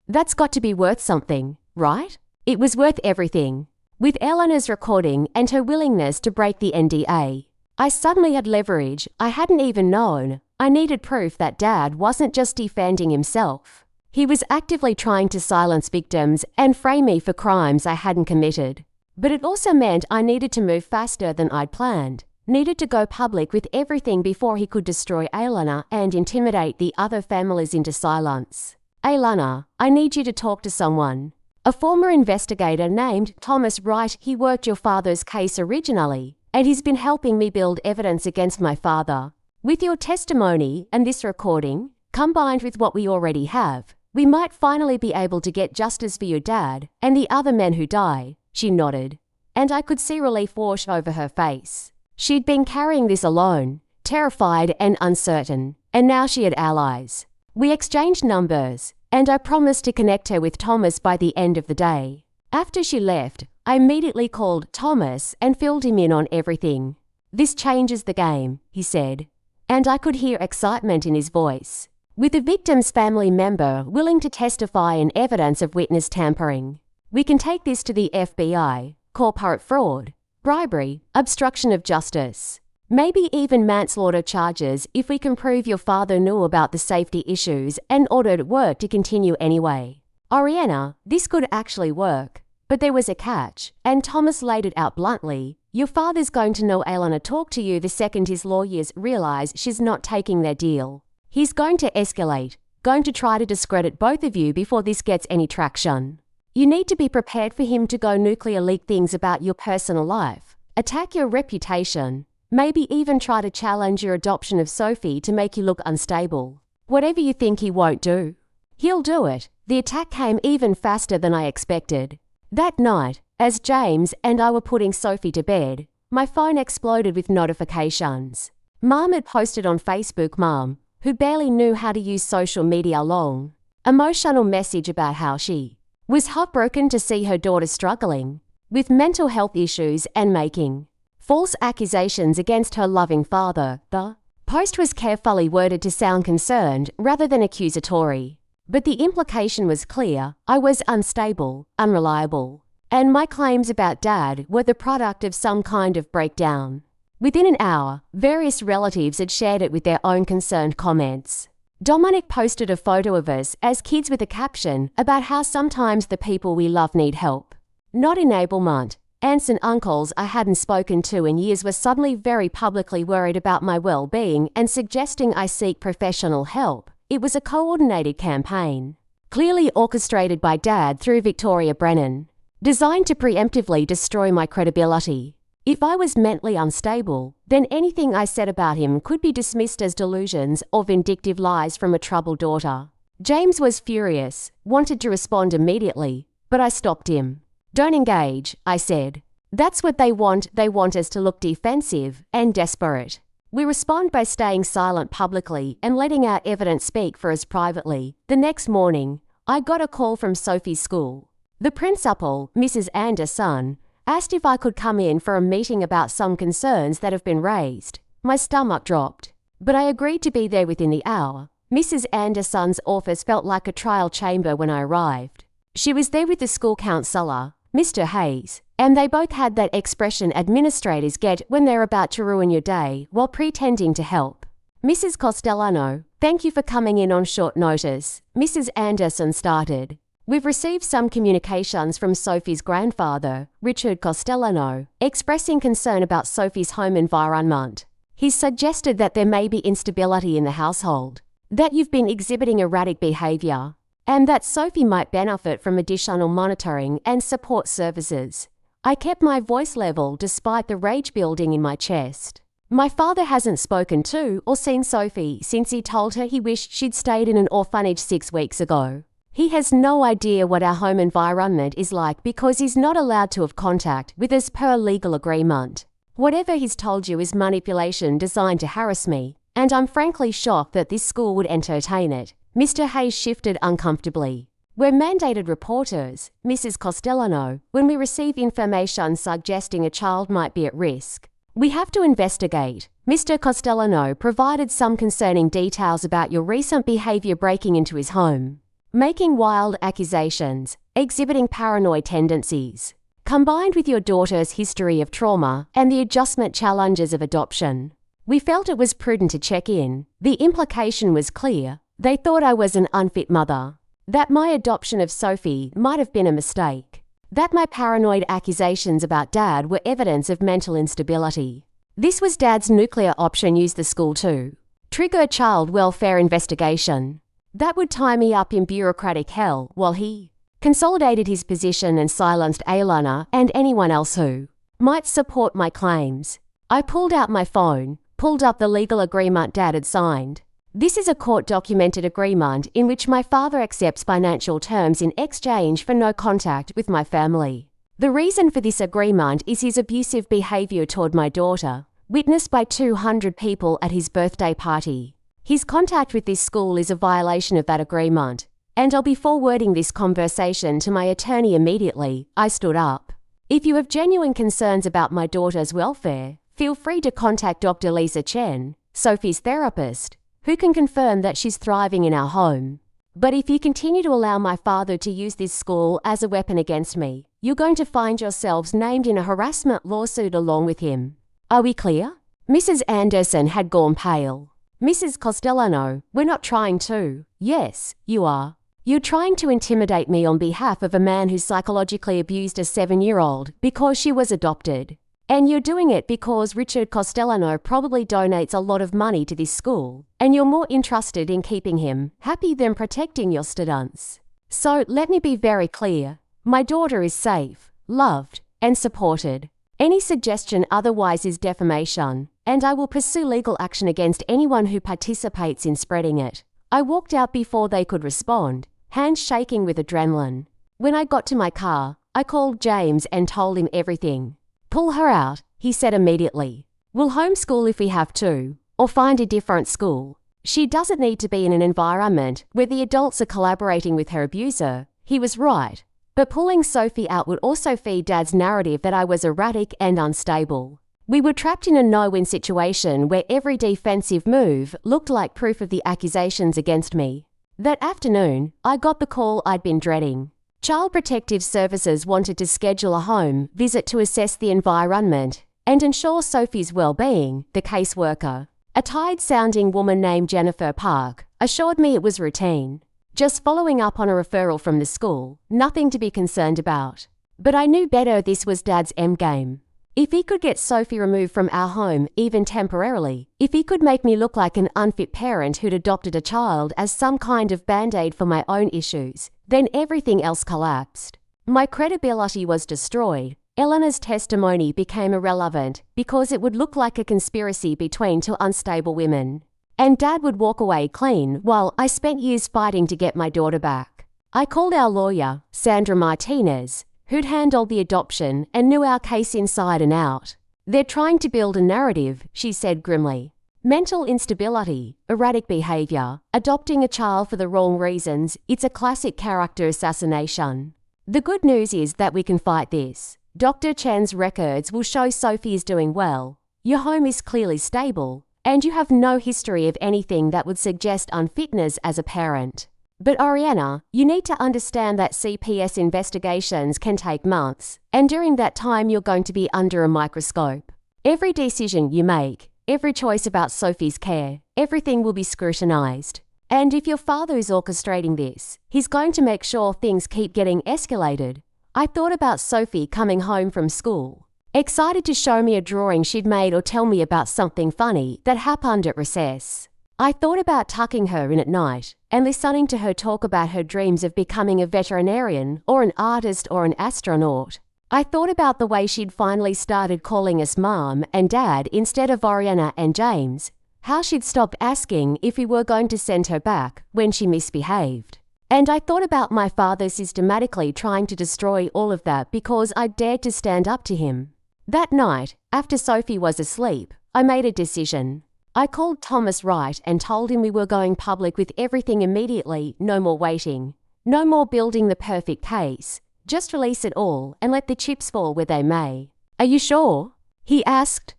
That's got to be worth something, right? It was worth everything. With Eleanor's recording and her willingness to break the NDA, I suddenly had leverage I hadn't even known. I needed proof that Dad wasn't just defending himself. He was actively trying to silence victims and frame me for crimes I hadn't committed. But it also meant I needed to move faster than I'd planned, needed to go public with everything before he could destroy Aylana and intimidate the other families into silence. "Aylana, I need you to talk to someone. A former investigator named Thomas Wright. He worked your father's case originally, and he's been helping me build evidence against my father. With your testimony and this recording, combined with what we already have, we might finally be able to get justice for your dad and the other men who died." She nodded, and I could see relief wash over her face. She'd been carrying this alone, terrified and uncertain, and now she had allies. We exchanged numbers, and I promised to connect her with Thomas by the end of the day. After she left, I immediately called Thomas and filled him in on everything. "This changes the game," he said, and I could hear excitement in his voice. With the victim's family member willing to testify in evidence of witness tampering, we can take this to the FBI, corporate fraud, bribery, obstruction of justice, maybe even manslaughter charges if we can prove your father knew about the safety issues and ordered work to continue anyway. Oriana, this could actually work, but there was a catch, and Thomas laid it out bluntly. Your father's going to know Aylana talked to you the second his lawyers realize she's not taking their deal. He's going to escalate, going to try to discredit both of you before this gets any traction. You need to be prepared for him to go nuclear leak things about your personal life, attack your reputation, maybe even try to challenge your adoption of Sophie to make you look unstable. Whatever you think he won't do, he'll do it. The attack came even faster than I expected. That night, as James and I were putting Sophie to bed, my phone exploded with notifications. Mom had posted on Facebook, Mom, who barely knew how to use social media long, emotional message about how she was heartbroken to see her daughter struggling with mental health issues and making false accusations against her loving father. The post was carefully worded to sound concerned rather than accusatory, but the implication was clear. I was unstable, unreliable, and my claims about Dad were the product of some kind of breakdown. Within an hour, various relatives had shared it with their own concerned comments. Dominic posted a photo of us as kids with a caption about how sometimes the people we love need help, not enablement. Aunts and uncles I hadn't spoken to in years were suddenly very publicly worried about my well-being and suggesting I seek professional help. It was a coordinated campaign, clearly orchestrated by Dad through Victoria Brennan, designed to preemptively destroy my credibility. If I was mentally unstable, then anything I said about him could be dismissed as delusions or vindictive lies from a troubled daughter. James was furious, wanted to respond immediately, but I stopped him. "Don't engage," I said. "That's what they want. They want us to look defensive and desperate. We respond by staying silent publicly and letting our evidence speak for us privately." The next morning, I got a call from Sophie's school. The principal, Mrs. Anderson, asked if I could come in for a meeting about some concerns that have been raised. My stomach dropped, but I agreed to be there within the hour. Mrs. Anderson's office felt like a trial chamber when I arrived. She was there with the school counsellor, Mr. Hayes, and they both had that expression administrators get when they're about to ruin your day while pretending to help. "Mrs. Costellano, thank you for coming in on short notice," Mrs. Anderson started. "We've received some communications from Sophie's grandfather, Richard Costellano, expressing concern about Sophie's home environment. He's suggested that there may be instability in the household, that you've been exhibiting erratic behaviour, and that Sophie might benefit from additional monitoring and support services." I kept my voice level despite the rage building in my chest. My father hasn't spoken to or seen Sophie since he told her he wished she'd stayed in an orphanage 6 weeks ago. He has no idea what our home environment is like because he's not allowed to have contact with us per legal agreement. Whatever he's told you is manipulation designed to harass me, and I'm frankly shocked that this school would entertain it. Mr. Hayes shifted uncomfortably. "We're mandated reporters, Mrs. Costellano, when we receive information suggesting a child might be at risk. We have to investigate." Mr. Costellano provided some concerning details about your recent behaviour breaking into his home, making wild accusations, exhibiting paranoid tendencies, combined with your daughter's history of trauma and the adjustment challenges of adoption. We felt it was prudent to check in. The implication was clear. They thought I was an unfit mother, that my adoption of Sophie might have been a mistake, that my paranoid accusations about Dad were evidence of mental instability. This was Dad's nuclear option used the school to trigger a child welfare investigation. That would tie me up in bureaucratic hell while he consolidated his position and silenced Aylana and anyone else who might support my claims. I pulled out my phone, pulled up the legal agreement Dad had signed. This is a court-documented agreement in which my father accepts financial terms in exchange for no contact with my family. The reason for this agreement is his abusive behaviour toward my daughter, witnessed by 200 people at his birthday party. His contact with this school is a violation of that agreement, and I'll be forwarding this conversation to my attorney immediately. I stood up. If you have genuine concerns about my daughter's welfare, feel free to contact Dr. Lisa Chen, Sophie's therapist, who can confirm that she's thriving in our home. But if you continue to allow my father to use this school as a weapon against me, you're going to find yourselves named in a harassment lawsuit along with him. Are we clear? Mrs. Anderson had gone pale. Mrs. Costellano, we're not trying to. Yes, you are. You're trying to intimidate me on behalf of a man who psychologically abused a 7-year-old because she was adopted. And you're doing it because Richard Costellano probably donates a lot of money to this school, and you're more interested in keeping him happy than protecting your students. So let me be very clear. My daughter is safe, loved, and supported. Any suggestion otherwise is defamation, and I will pursue legal action against anyone who participates in spreading it. I walked out before they could respond, hands shaking with adrenaline. When I got to my car, I called James and told him everything. Pull her out, he said immediately. We'll homeschool if we have to, or find a different school. She doesn't need to be in an environment where the adults are collaborating with her abuser. He was right. But pulling Sophie out would also feed Dad's narrative that I was erratic and unstable. We were trapped in a no-win situation where every defensive move looked like proof of the accusations against me. That afternoon, I got the call I'd been dreading. Child Protective Services wanted to schedule a home visit to assess the environment and ensure Sophie's well-being. The caseworker, a tired-sounding woman named Jennifer Park, assured me it was routine. Just following up on a referral from the school, nothing to be concerned about. But I knew better. This was Dad's endgame. If he could get Sophie removed from our home, even temporarily, if he could make me look like an unfit parent who'd adopted a child as some kind of band-aid for my own issues, then everything else collapsed. My credibility was destroyed. Eleanor's testimony became irrelevant because it would look like a conspiracy between two unstable women. And Dad would walk away clean while I spent years fighting to get my daughter back. I called our lawyer, Sandra Martinez, who'd handled the adoption and knew our case inside and out. They're trying to build a narrative, she said grimly. Mental instability, erratic behavior, adopting a child for the wrong reasons, it's a classic character assassination. The good news is that we can fight this. Dr. Chen's records will show Sophie is doing well. Your home is clearly stable, and you have no history of anything that would suggest unfitness as a parent. But Oriana, you need to understand that CPS investigations can take months, and during that time you're going to be under a microscope. Every decision you make, every choice about Sophie's care, everything will be scrutinized. And if your father is orchestrating this, he's going to make sure things keep getting escalated. I thought about Sophie coming home from school, excited to show me a drawing she'd made or tell me about something funny that happened at recess. I thought about tucking her in at night and listening to her talk about her dreams of becoming a veterinarian or an artist or an astronaut. I thought about the way she'd finally started calling us Mom and Dad instead of Oriana and James, how she'd stopped asking if we were going to send her back when she misbehaved. And I thought about my father systematically trying to destroy all of that because I dared to stand up to him. That night, after Sophie was asleep, I made a decision. I called Thomas Wright and told him we were going public with everything immediately, no more waiting. No more building the perfect case. Just release it all and let the chips fall where they may. Are you sure? He asked.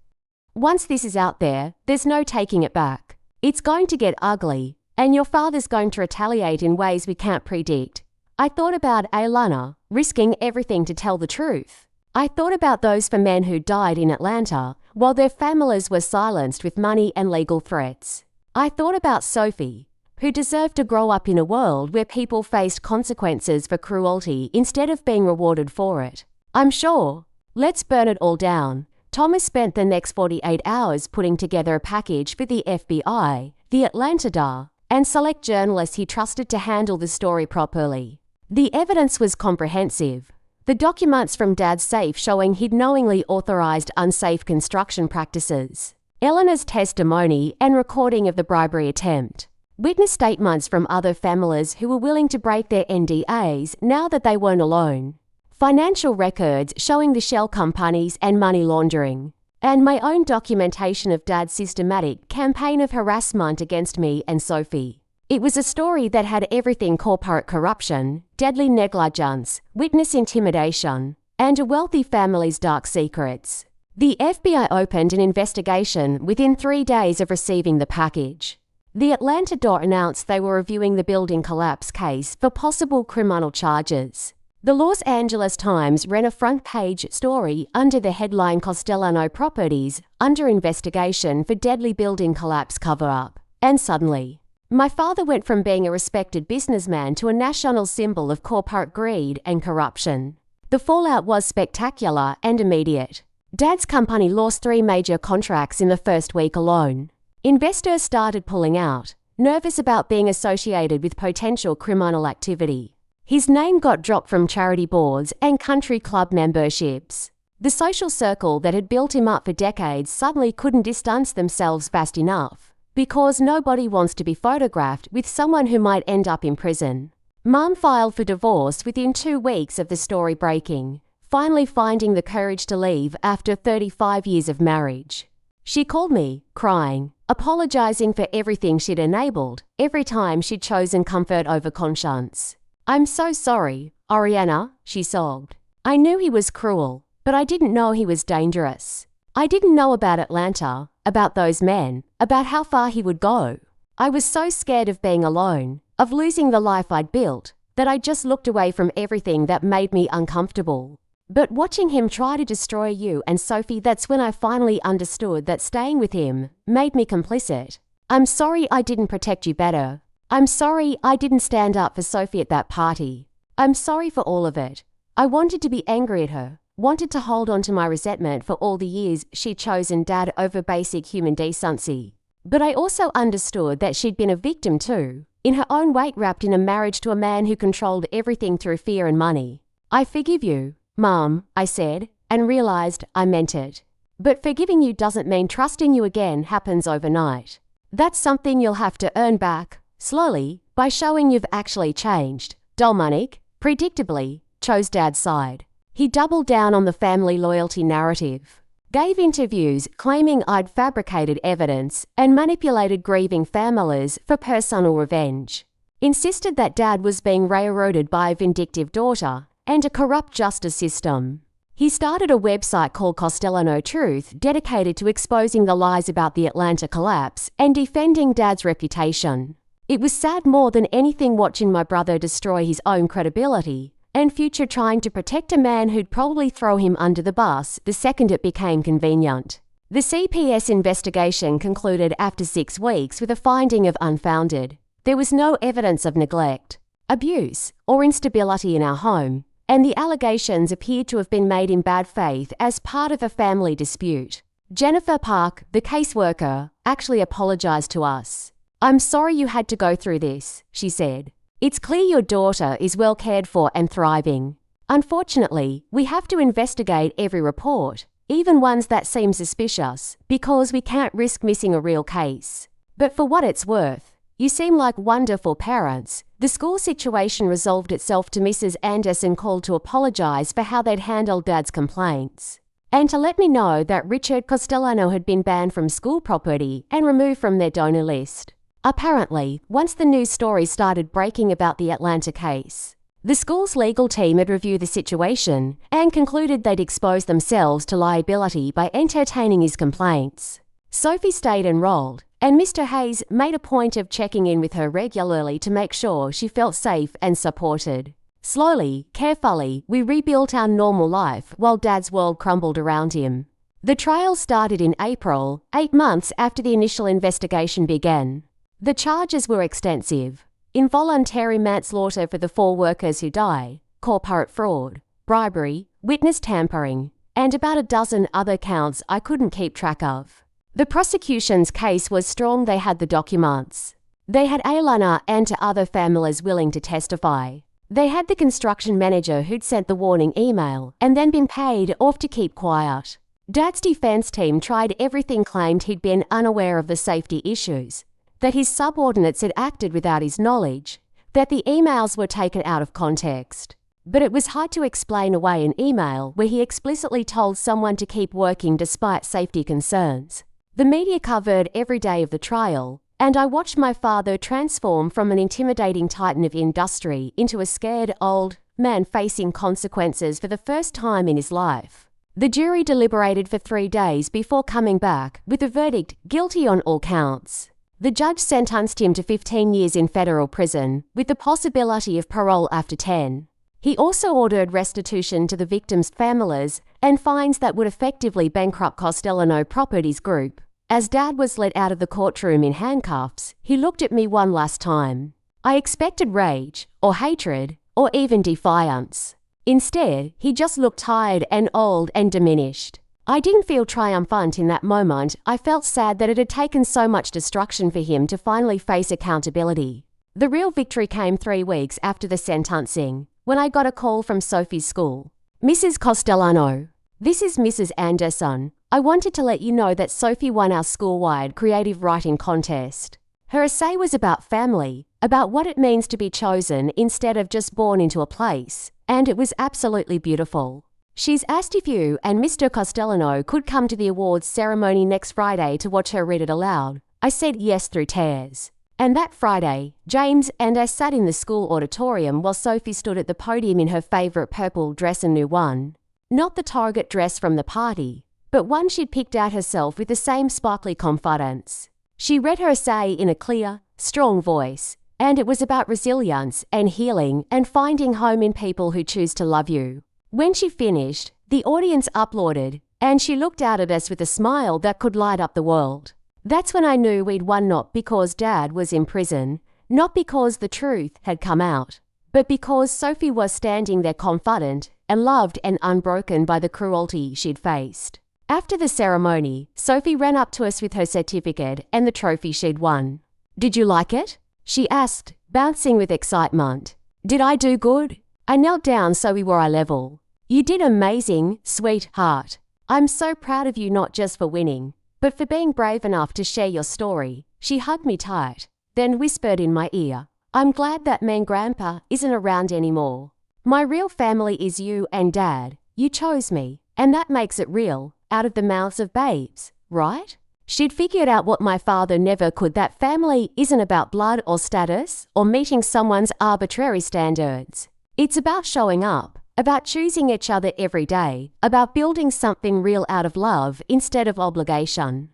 Once this is out there, there's no taking it back. It's going to get ugly, and your father's going to retaliate in ways we can't predict. I thought about Aylana, risking everything to tell the truth. I thought about those 4 men who died in Atlanta, while their families were silenced with money and legal threats. I thought about Sophie, who deserved to grow up in a world where people faced consequences for cruelty instead of being rewarded for it. I'm sure. Let's burn it all down. Thomas spent the next 48 hours putting together a package for the FBI, the Atlanta DA, and select journalists he trusted to handle the story properly. The evidence was comprehensive. The documents from Dad's safe showing he'd knowingly authorized unsafe construction practices. Eleanor's testimony and recording of the bribery attempt. Witness statements from other families who were willing to break their NDAs now that they weren't alone. Financial records showing the shell companies and money laundering. and my own documentation of Dad's systematic campaign of harassment against me and Sophie. It was a story that had everything: corporate corruption, deadly negligence, witness intimidation, and a wealthy family's dark secrets. The FBI opened an investigation within 3 days of receiving the package. The Atlanta Door announced they were reviewing the building collapse case for possible criminal charges. The Los Angeles Times ran a front-page story under the headline "Castellano Properties Under Investigation for Deadly Building Collapse Cover-Up." And suddenly, my father went from being a respected businessman to a national symbol of corporate greed and corruption. The fallout was spectacular and immediate. Dad's company lost 3 major contracts in the first week alone. Investors started pulling out, nervous about being associated with potential criminal activity. His name got dropped from charity boards and country club memberships. The social circle that had built him up for decades suddenly couldn't distance themselves fast enough, because nobody wants to be photographed with someone who might end up in prison. Mum filed for divorce within 2 weeks of the story breaking, finally finding the courage to leave after 35 years of marriage. She called me, crying, apologizing for everything she'd enabled, every time she'd chosen comfort over conscience. "I'm so sorry, Oriana," she sobbed. "I knew he was cruel, but I didn't know he was dangerous. I didn't know about Atlanta, about those men, about how far he would go. I was so scared of being alone, of losing the life I'd built, that I just looked away from everything that made me uncomfortable. But watching him try to destroy you and Sophie, that's when I finally understood that staying with him made me complicit. I'm sorry I didn't protect you better. I'm sorry I didn't stand up for Sophie at that party. I'm sorry for all of it. I wanted to be angry at her, wanted to hold on to my resentment for all the years she'd chosen Dad over basic human decency. But I also understood that she'd been a victim too, in her own weight, wrapped in a marriage to a man who controlled everything through fear and money. I forgive you, Mum," I said, and realized I meant it. "But forgiving you doesn't mean trusting you again happens overnight. That's something you'll have to earn back, slowly, by showing you've actually changed." Dominic, predictably, chose Dad's side. He doubled down on the family loyalty narrative, gave interviews claiming I'd fabricated evidence and manipulated grieving families for personal revenge, insisted that Dad was being railroaded by a vindictive daughter and a corrupt justice system. He started a website called Castellano Truth, dedicated to exposing the lies about the Atlanta collapse and defending Dad's reputation. It was sad more than anything watching my brother destroy his own credibility and future, trying to protect a man who'd probably throw him under the bus the second it became convenient. The CPS investigation concluded after 6 weeks with a finding of unfounded. There was no evidence of neglect, abuse, or instability in our home, and the allegations appeared to have been made in bad faith as part of a family dispute. Jennifer Park, the caseworker, actually apologized to us. "I'm sorry you had to go through this," she said. "It's clear your daughter is well cared for and thriving. Unfortunately, we have to investigate every report, even ones that seem suspicious, because we can't risk missing a real case. But for what it's worth, you seem like wonderful parents." The school situation resolved itself to Mrs. Anderson called to apologize for how they'd handled Dad's complaints, and to let me know that Richard Castellano had been banned from school property and removed from their donor list. Apparently, once the news stories started breaking about the Atlanta case, the school's legal team had reviewed the situation and concluded they'd exposed themselves to liability by entertaining his complaints. Sophie stayed enrolled, and Mr. Hayes made a point of checking in with her regularly to make sure she felt safe and supported. Slowly, carefully, we rebuilt our normal life while Dad's world crumbled around him. The trial started in April, 8 months after the initial investigation began. The charges were extensive: involuntary manslaughter for the 4 workers who died, corporate fraud, bribery, witness tampering, and about a dozen other counts I couldn't keep track of. The prosecution's case was strong. They had the documents. They had Aylana and other families willing to testify. They had the construction manager who'd sent the warning email and then been paid off to keep quiet. Dad's defense team tried everything, claimed he'd been unaware of the safety issues, that his subordinates had acted without his knowledge, that the emails were taken out of context. But it was hard to explain away an email where he explicitly told someone to keep working despite safety concerns. The media covered every day of the trial, and I watched my father transform from an intimidating titan of industry into a scared old man facing consequences for the first time in his life. The jury deliberated for 3 days before coming back with a verdict guilty on all counts. The judge sentenced him to 15 years in federal prison, with the possibility of parole after 10. He also ordered restitution to the victims' families and fines that would effectively bankrupt Castellano Properties Group. As Dad was let out of the courtroom in handcuffs, he looked at me one last time. I expected rage, or hatred, or even defiance. Instead, he just looked tired and old and diminished. I didn't feel triumphant in that moment. I felt sad that it had taken so much destruction for him to finally face accountability. The real victory came 3 weeks after the sentencing, when I got a call from Sophie's school. "Mrs. Castellano, this is Mrs. Anderson. I wanted to let you know that Sophie won our school-wide creative writing contest. Her essay was about family, about what it means to be chosen instead of just born into a place, and it was absolutely beautiful. She's asked if you and Mr. Castellano could come to the awards ceremony next Friday to watch her read it aloud." I said yes through tears. And that Friday, James and I sat in the school auditorium while Sophie stood at the podium in her favourite purple dress and new one. Not the Target dress from the party, but one she'd picked out herself with the same sparkly confidence. She read her essay in a clear, strong voice, and it was about resilience and healing and finding home in people who choose to love you. When she finished, the audience applauded, and she looked out at us with a smile that could light up the world. That's when I knew we'd won, not because Dad was in prison, not because the truth had come out, but because Sophie was standing there confident and loved and unbroken by the cruelty she'd faced. After the ceremony, Sophie ran up to us with her certificate and the trophy she'd won. "Did you like it?" she asked, bouncing with excitement. "Did I do good?" I knelt down so we were eye level. "You did amazing, sweetheart. I'm so proud of you, not just for winning, but for being brave enough to share your story." She hugged me tight, then whispered in my ear, "I'm glad that mean Grandpa isn't around anymore. My real family is you and Dad. You chose me, and that makes it real, out of the mouths of babes, right?" She'd figured out what my father never could, that family isn't about blood or status or meeting someone's arbitrary standards. It's about showing up, about choosing each other every day, about building something real out of love instead of obligation.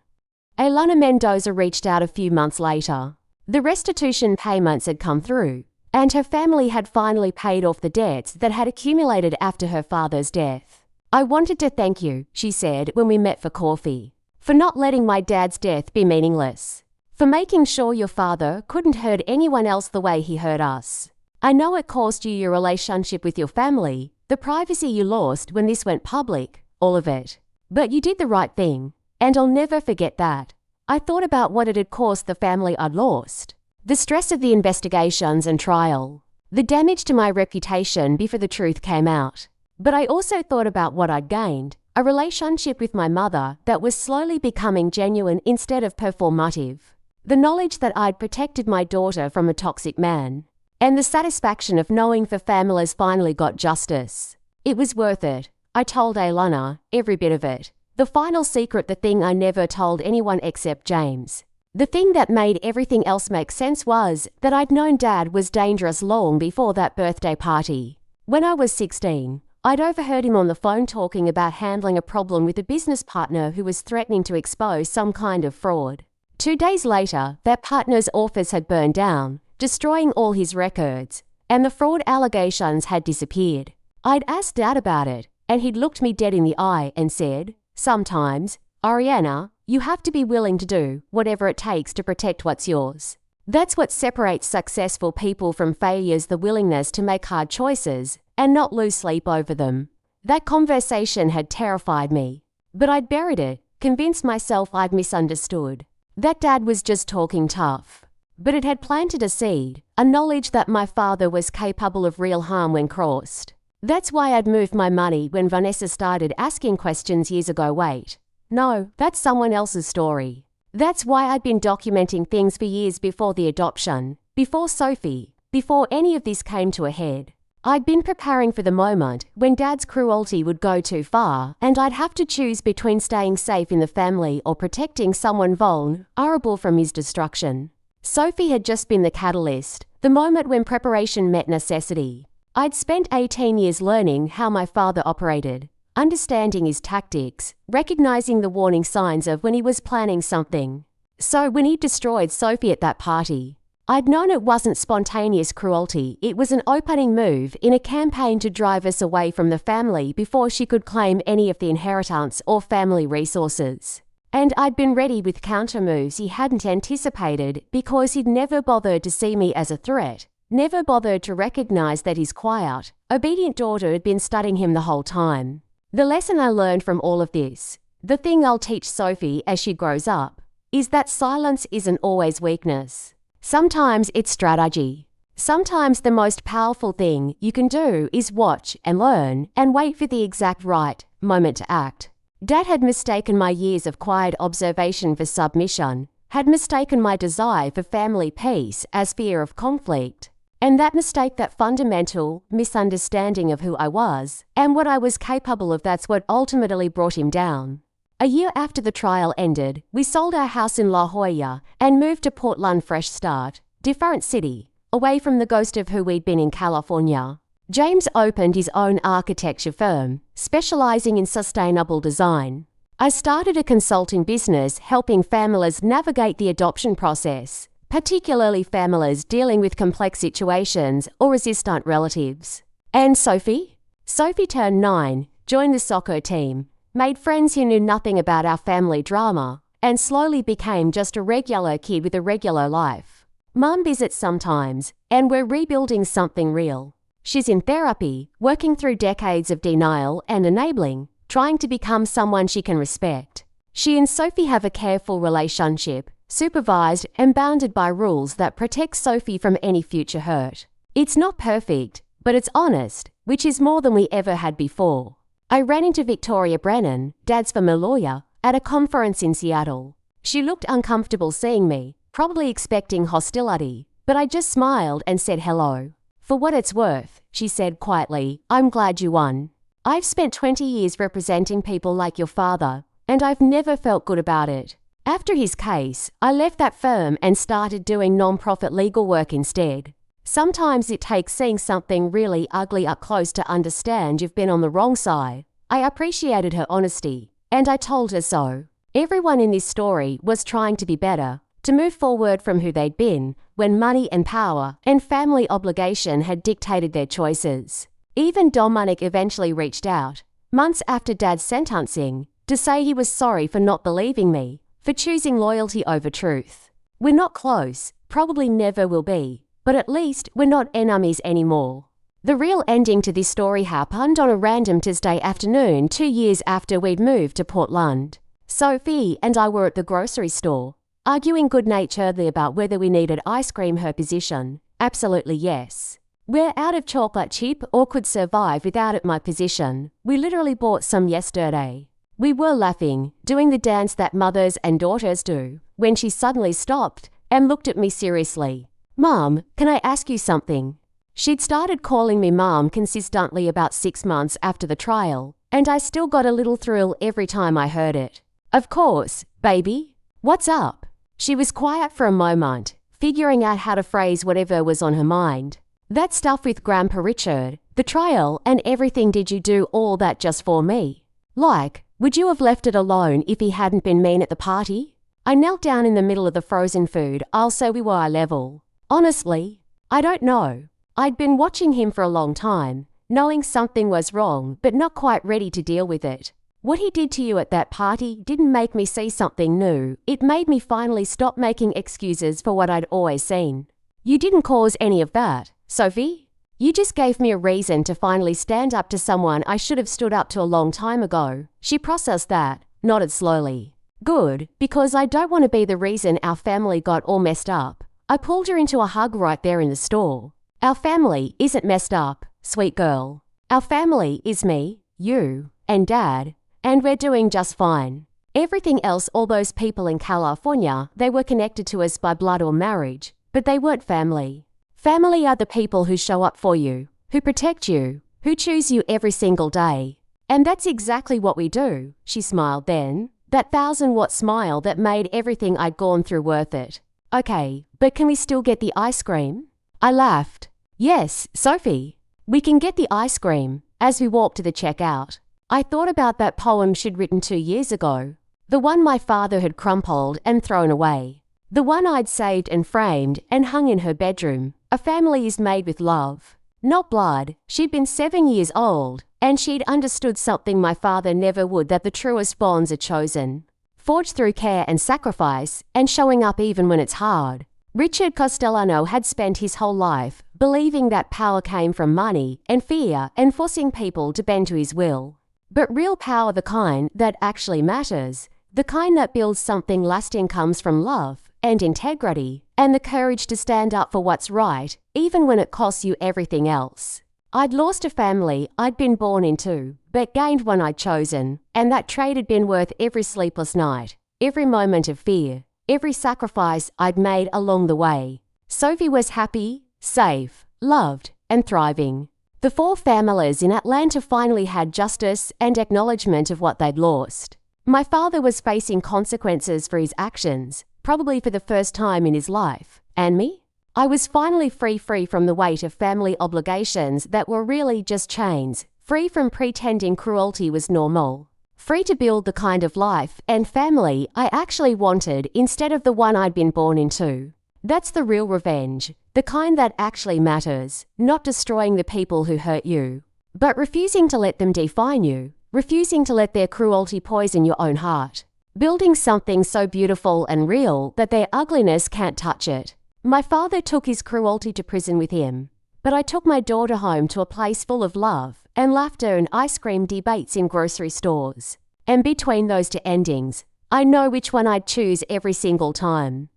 Aylana Mendoza reached out a few months later. The restitution payments had come through, and her family had finally paid off the debts that had accumulated after her father's death. "I wanted to thank you," she said when we met for coffee, "for not letting my dad's death be meaningless, for making sure your father couldn't hurt anyone else the way he hurt us. I know it cost you your relationship with your family, the privacy you lost when this went public, all of it. But you did the right thing, and I'll never forget that." I thought about what it had cost the family I'd lost. The stress of the investigations and trial. The damage to my reputation before the truth came out. But I also thought about what I'd gained, a relationship with my mother that was slowly becoming genuine instead of performative. The knowledge that I'd protected my daughter from a toxic man. And the satisfaction of knowing the families finally got justice. It was worth it. I told Aylana, every bit of it. The final secret, the thing I never told anyone except James. The thing that made everything else make sense was that I'd known Dad was dangerous long before that birthday party. When I was 16, I'd overheard him on the phone talking about handling a problem with a business partner who was threatening to expose some kind of fraud. 2 days later, that partner's office had burned down, destroying all his records, and the fraud allegations had disappeared. I'd asked Dad about it, and he'd looked me dead in the eye and said, "Sometimes, Ariana, you have to be willing to do whatever it takes to protect what's yours." That's what separates successful people from failures, the willingness to make hard choices and not lose sleep over them. That conversation had terrified me, but I'd buried it, convinced myself I'd misunderstood. That Dad was just talking tough. But it had planted a seed, a knowledge that my father was capable of real harm when crossed. That's why I'd moved my money when Vanessa started asking questions years ago. Wait, no, that's someone else's story. That's why I'd been documenting things for years before the adoption, before Sophie, before any of this came to a head. I'd been preparing for the moment when Dad's cruelty would go too far and I'd have to choose between staying safe in the family or protecting someone vulnerable from his destruction. Sophie had just been the catalyst, the moment when preparation met necessity. I'd spent 18 years learning how my father operated, understanding his tactics, recognizing the warning signs of when he was planning something. So when he destroyed Sophie at that party, I'd known it wasn't spontaneous cruelty, it was an opening move in a campaign to drive us away from the family before she could claim any of the inheritance or family resources. And I'd been ready with counter-moves he hadn't anticipated because he'd never bothered to see me as a threat, never bothered to recognize that his quiet, obedient daughter had been studying him the whole time. The lesson I learned from all of this, the thing I'll teach Sophie as she grows up, is that silence isn't always weakness. Sometimes it's strategy. Sometimes the most powerful thing you can do is watch and learn and wait for the exact right moment to act. Dad had mistaken my years of quiet observation for submission, had mistaken my desire for family peace as fear of conflict, and that mistake, that fundamental misunderstanding of who I was and what I was capable of, that's what ultimately brought him down. A year after the trial ended, we sold our house in La Jolla and moved to Portland. Fresh start, different city, away from the ghost of who we'd been in California. James opened his own architecture firm, specializing in sustainable design. I started a consulting business helping families navigate the adoption process, particularly families dealing with complex situations or resistant relatives. And Sophie? Sophie turned 9, joined the soccer team, made friends who knew nothing about our family drama, and slowly became just a regular kid with a regular life. Mum visits sometimes, and we're rebuilding something real. She's in therapy, working through decades of denial and enabling, trying to become someone she can respect. She and Sophie have a careful relationship, supervised and bounded by rules that protect Sophie from any future hurt. It's not perfect, but it's honest, which is more than we ever had before. I ran into Victoria Brennan, Dad's former lawyer, at a conference in Seattle. She looked uncomfortable seeing me, probably expecting hostility, but I just smiled and said hello. For what it's worth, she said quietly, I'm glad you won. I've spent 20 years representing people like your father, and I've never felt good about it. After his case, I left that firm and started doing non-profit legal work instead. Sometimes it takes seeing something really ugly up close to understand you've been on the wrong side. I appreciated her honesty, and I told her so. Everyone in this story was trying to be better, to move forward from who they'd been, when money and power and family obligation had dictated their choices. Even Dominic eventually reached out, months after Dad's sentencing, to say he was sorry for not believing me, for choosing loyalty over truth. We're not close, probably never will be, but at least we're not enemies anymore. The real ending to this story happened on a random Tuesday afternoon 2 years after we'd moved to Portland. Sophie and I were at the grocery store, arguing good-naturedly about whether we needed ice cream. Her position, absolutely yes. We're out of chocolate chip or could survive without it. My position, we literally bought some yesterday. We were laughing, doing the dance that mothers and daughters do, when she suddenly stopped and looked at me seriously. Mom, can I ask you something? She'd started calling me Mom consistently about 6 months after the trial, and I still got a little thrill every time I heard it. Of course, baby. What's up? She was quiet for a moment, figuring out how to phrase whatever was on her mind. That stuff with Grandpa Richard, the trial and everything, did you do all that just for me? Like, would you have left it alone if he hadn't been mean at the party? I knelt down in the middle of the frozen food aisle so we were eye level. Honestly, I don't know. I'd been watching him for a long time, knowing something was wrong but not quite ready to deal with it. What he did to you at that party didn't make me see something new. It made me finally stop making excuses for what I'd always seen. You didn't cause any of that, Sophie. You just gave me a reason to finally stand up to someone I should have stood up to a long time ago. She processed that, nodded slowly. Good, because I don't want to be the reason our family got all messed up. I pulled her into a hug right there in the store. Our family isn't messed up, sweet girl. Our family is me, you, and Dad, and we're doing just fine. Everything else, all those people in California, they were connected to us by blood or marriage, but they weren't family. Family are the people who show up for you, who protect you, who choose you every single day. And that's exactly what we do, she smiled then, that 1,000-watt smile that made everything I'd gone through worth it. Okay, but can we still get the ice cream? I laughed. Yes, Sophie. We can get the ice cream, as we walked to the checkout. I thought about that poem she'd written 2 years ago. The one my father had crumpled and thrown away. The one I'd saved and framed and hung in her bedroom. A family is made with love, not blood. She'd been 7 years old, and she'd understood something my father never would, that the truest bonds are chosen, forged through care and sacrifice, and showing up even when it's hard. Richard Costellano had spent his whole life believing that power came from money and fear and forcing people to bend to his will. But real power, the kind that actually matters, the kind that builds something lasting, comes from love and integrity and the courage to stand up for what's right, even when it costs you everything else. I'd lost a family I'd been born into, but gained one I'd chosen, and that trade had been worth every sleepless night, every moment of fear, every sacrifice I'd made along the way. Sophie was happy, safe, loved, and thriving. The 4 families in Atlanta finally had justice and acknowledgement of what they'd lost. My father was facing consequences for his actions, probably for the first time in his life. And me? I was finally free from the weight of family obligations that were really just chains, free from pretending cruelty was normal, free to build the kind of life and family I actually wanted instead of the one I'd been born into. That's the real revenge, the kind that actually matters, not destroying the people who hurt you, but refusing to let them define you, refusing to let their cruelty poison your own heart, building something so beautiful and real that their ugliness can't touch it. My father took his cruelty to prison with him, but I took my daughter home to a place full of love and laughter and ice cream debates in grocery stores. And between those 2 endings, I know which one I'd choose every single time.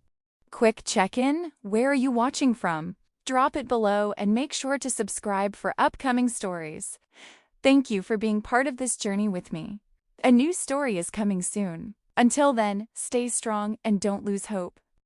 Quick check-in, where are you watching from? Drop it below and make sure to subscribe for upcoming stories. Thank you for being part of this journey with me. A new story is coming soon. Until then, stay strong and don't lose hope.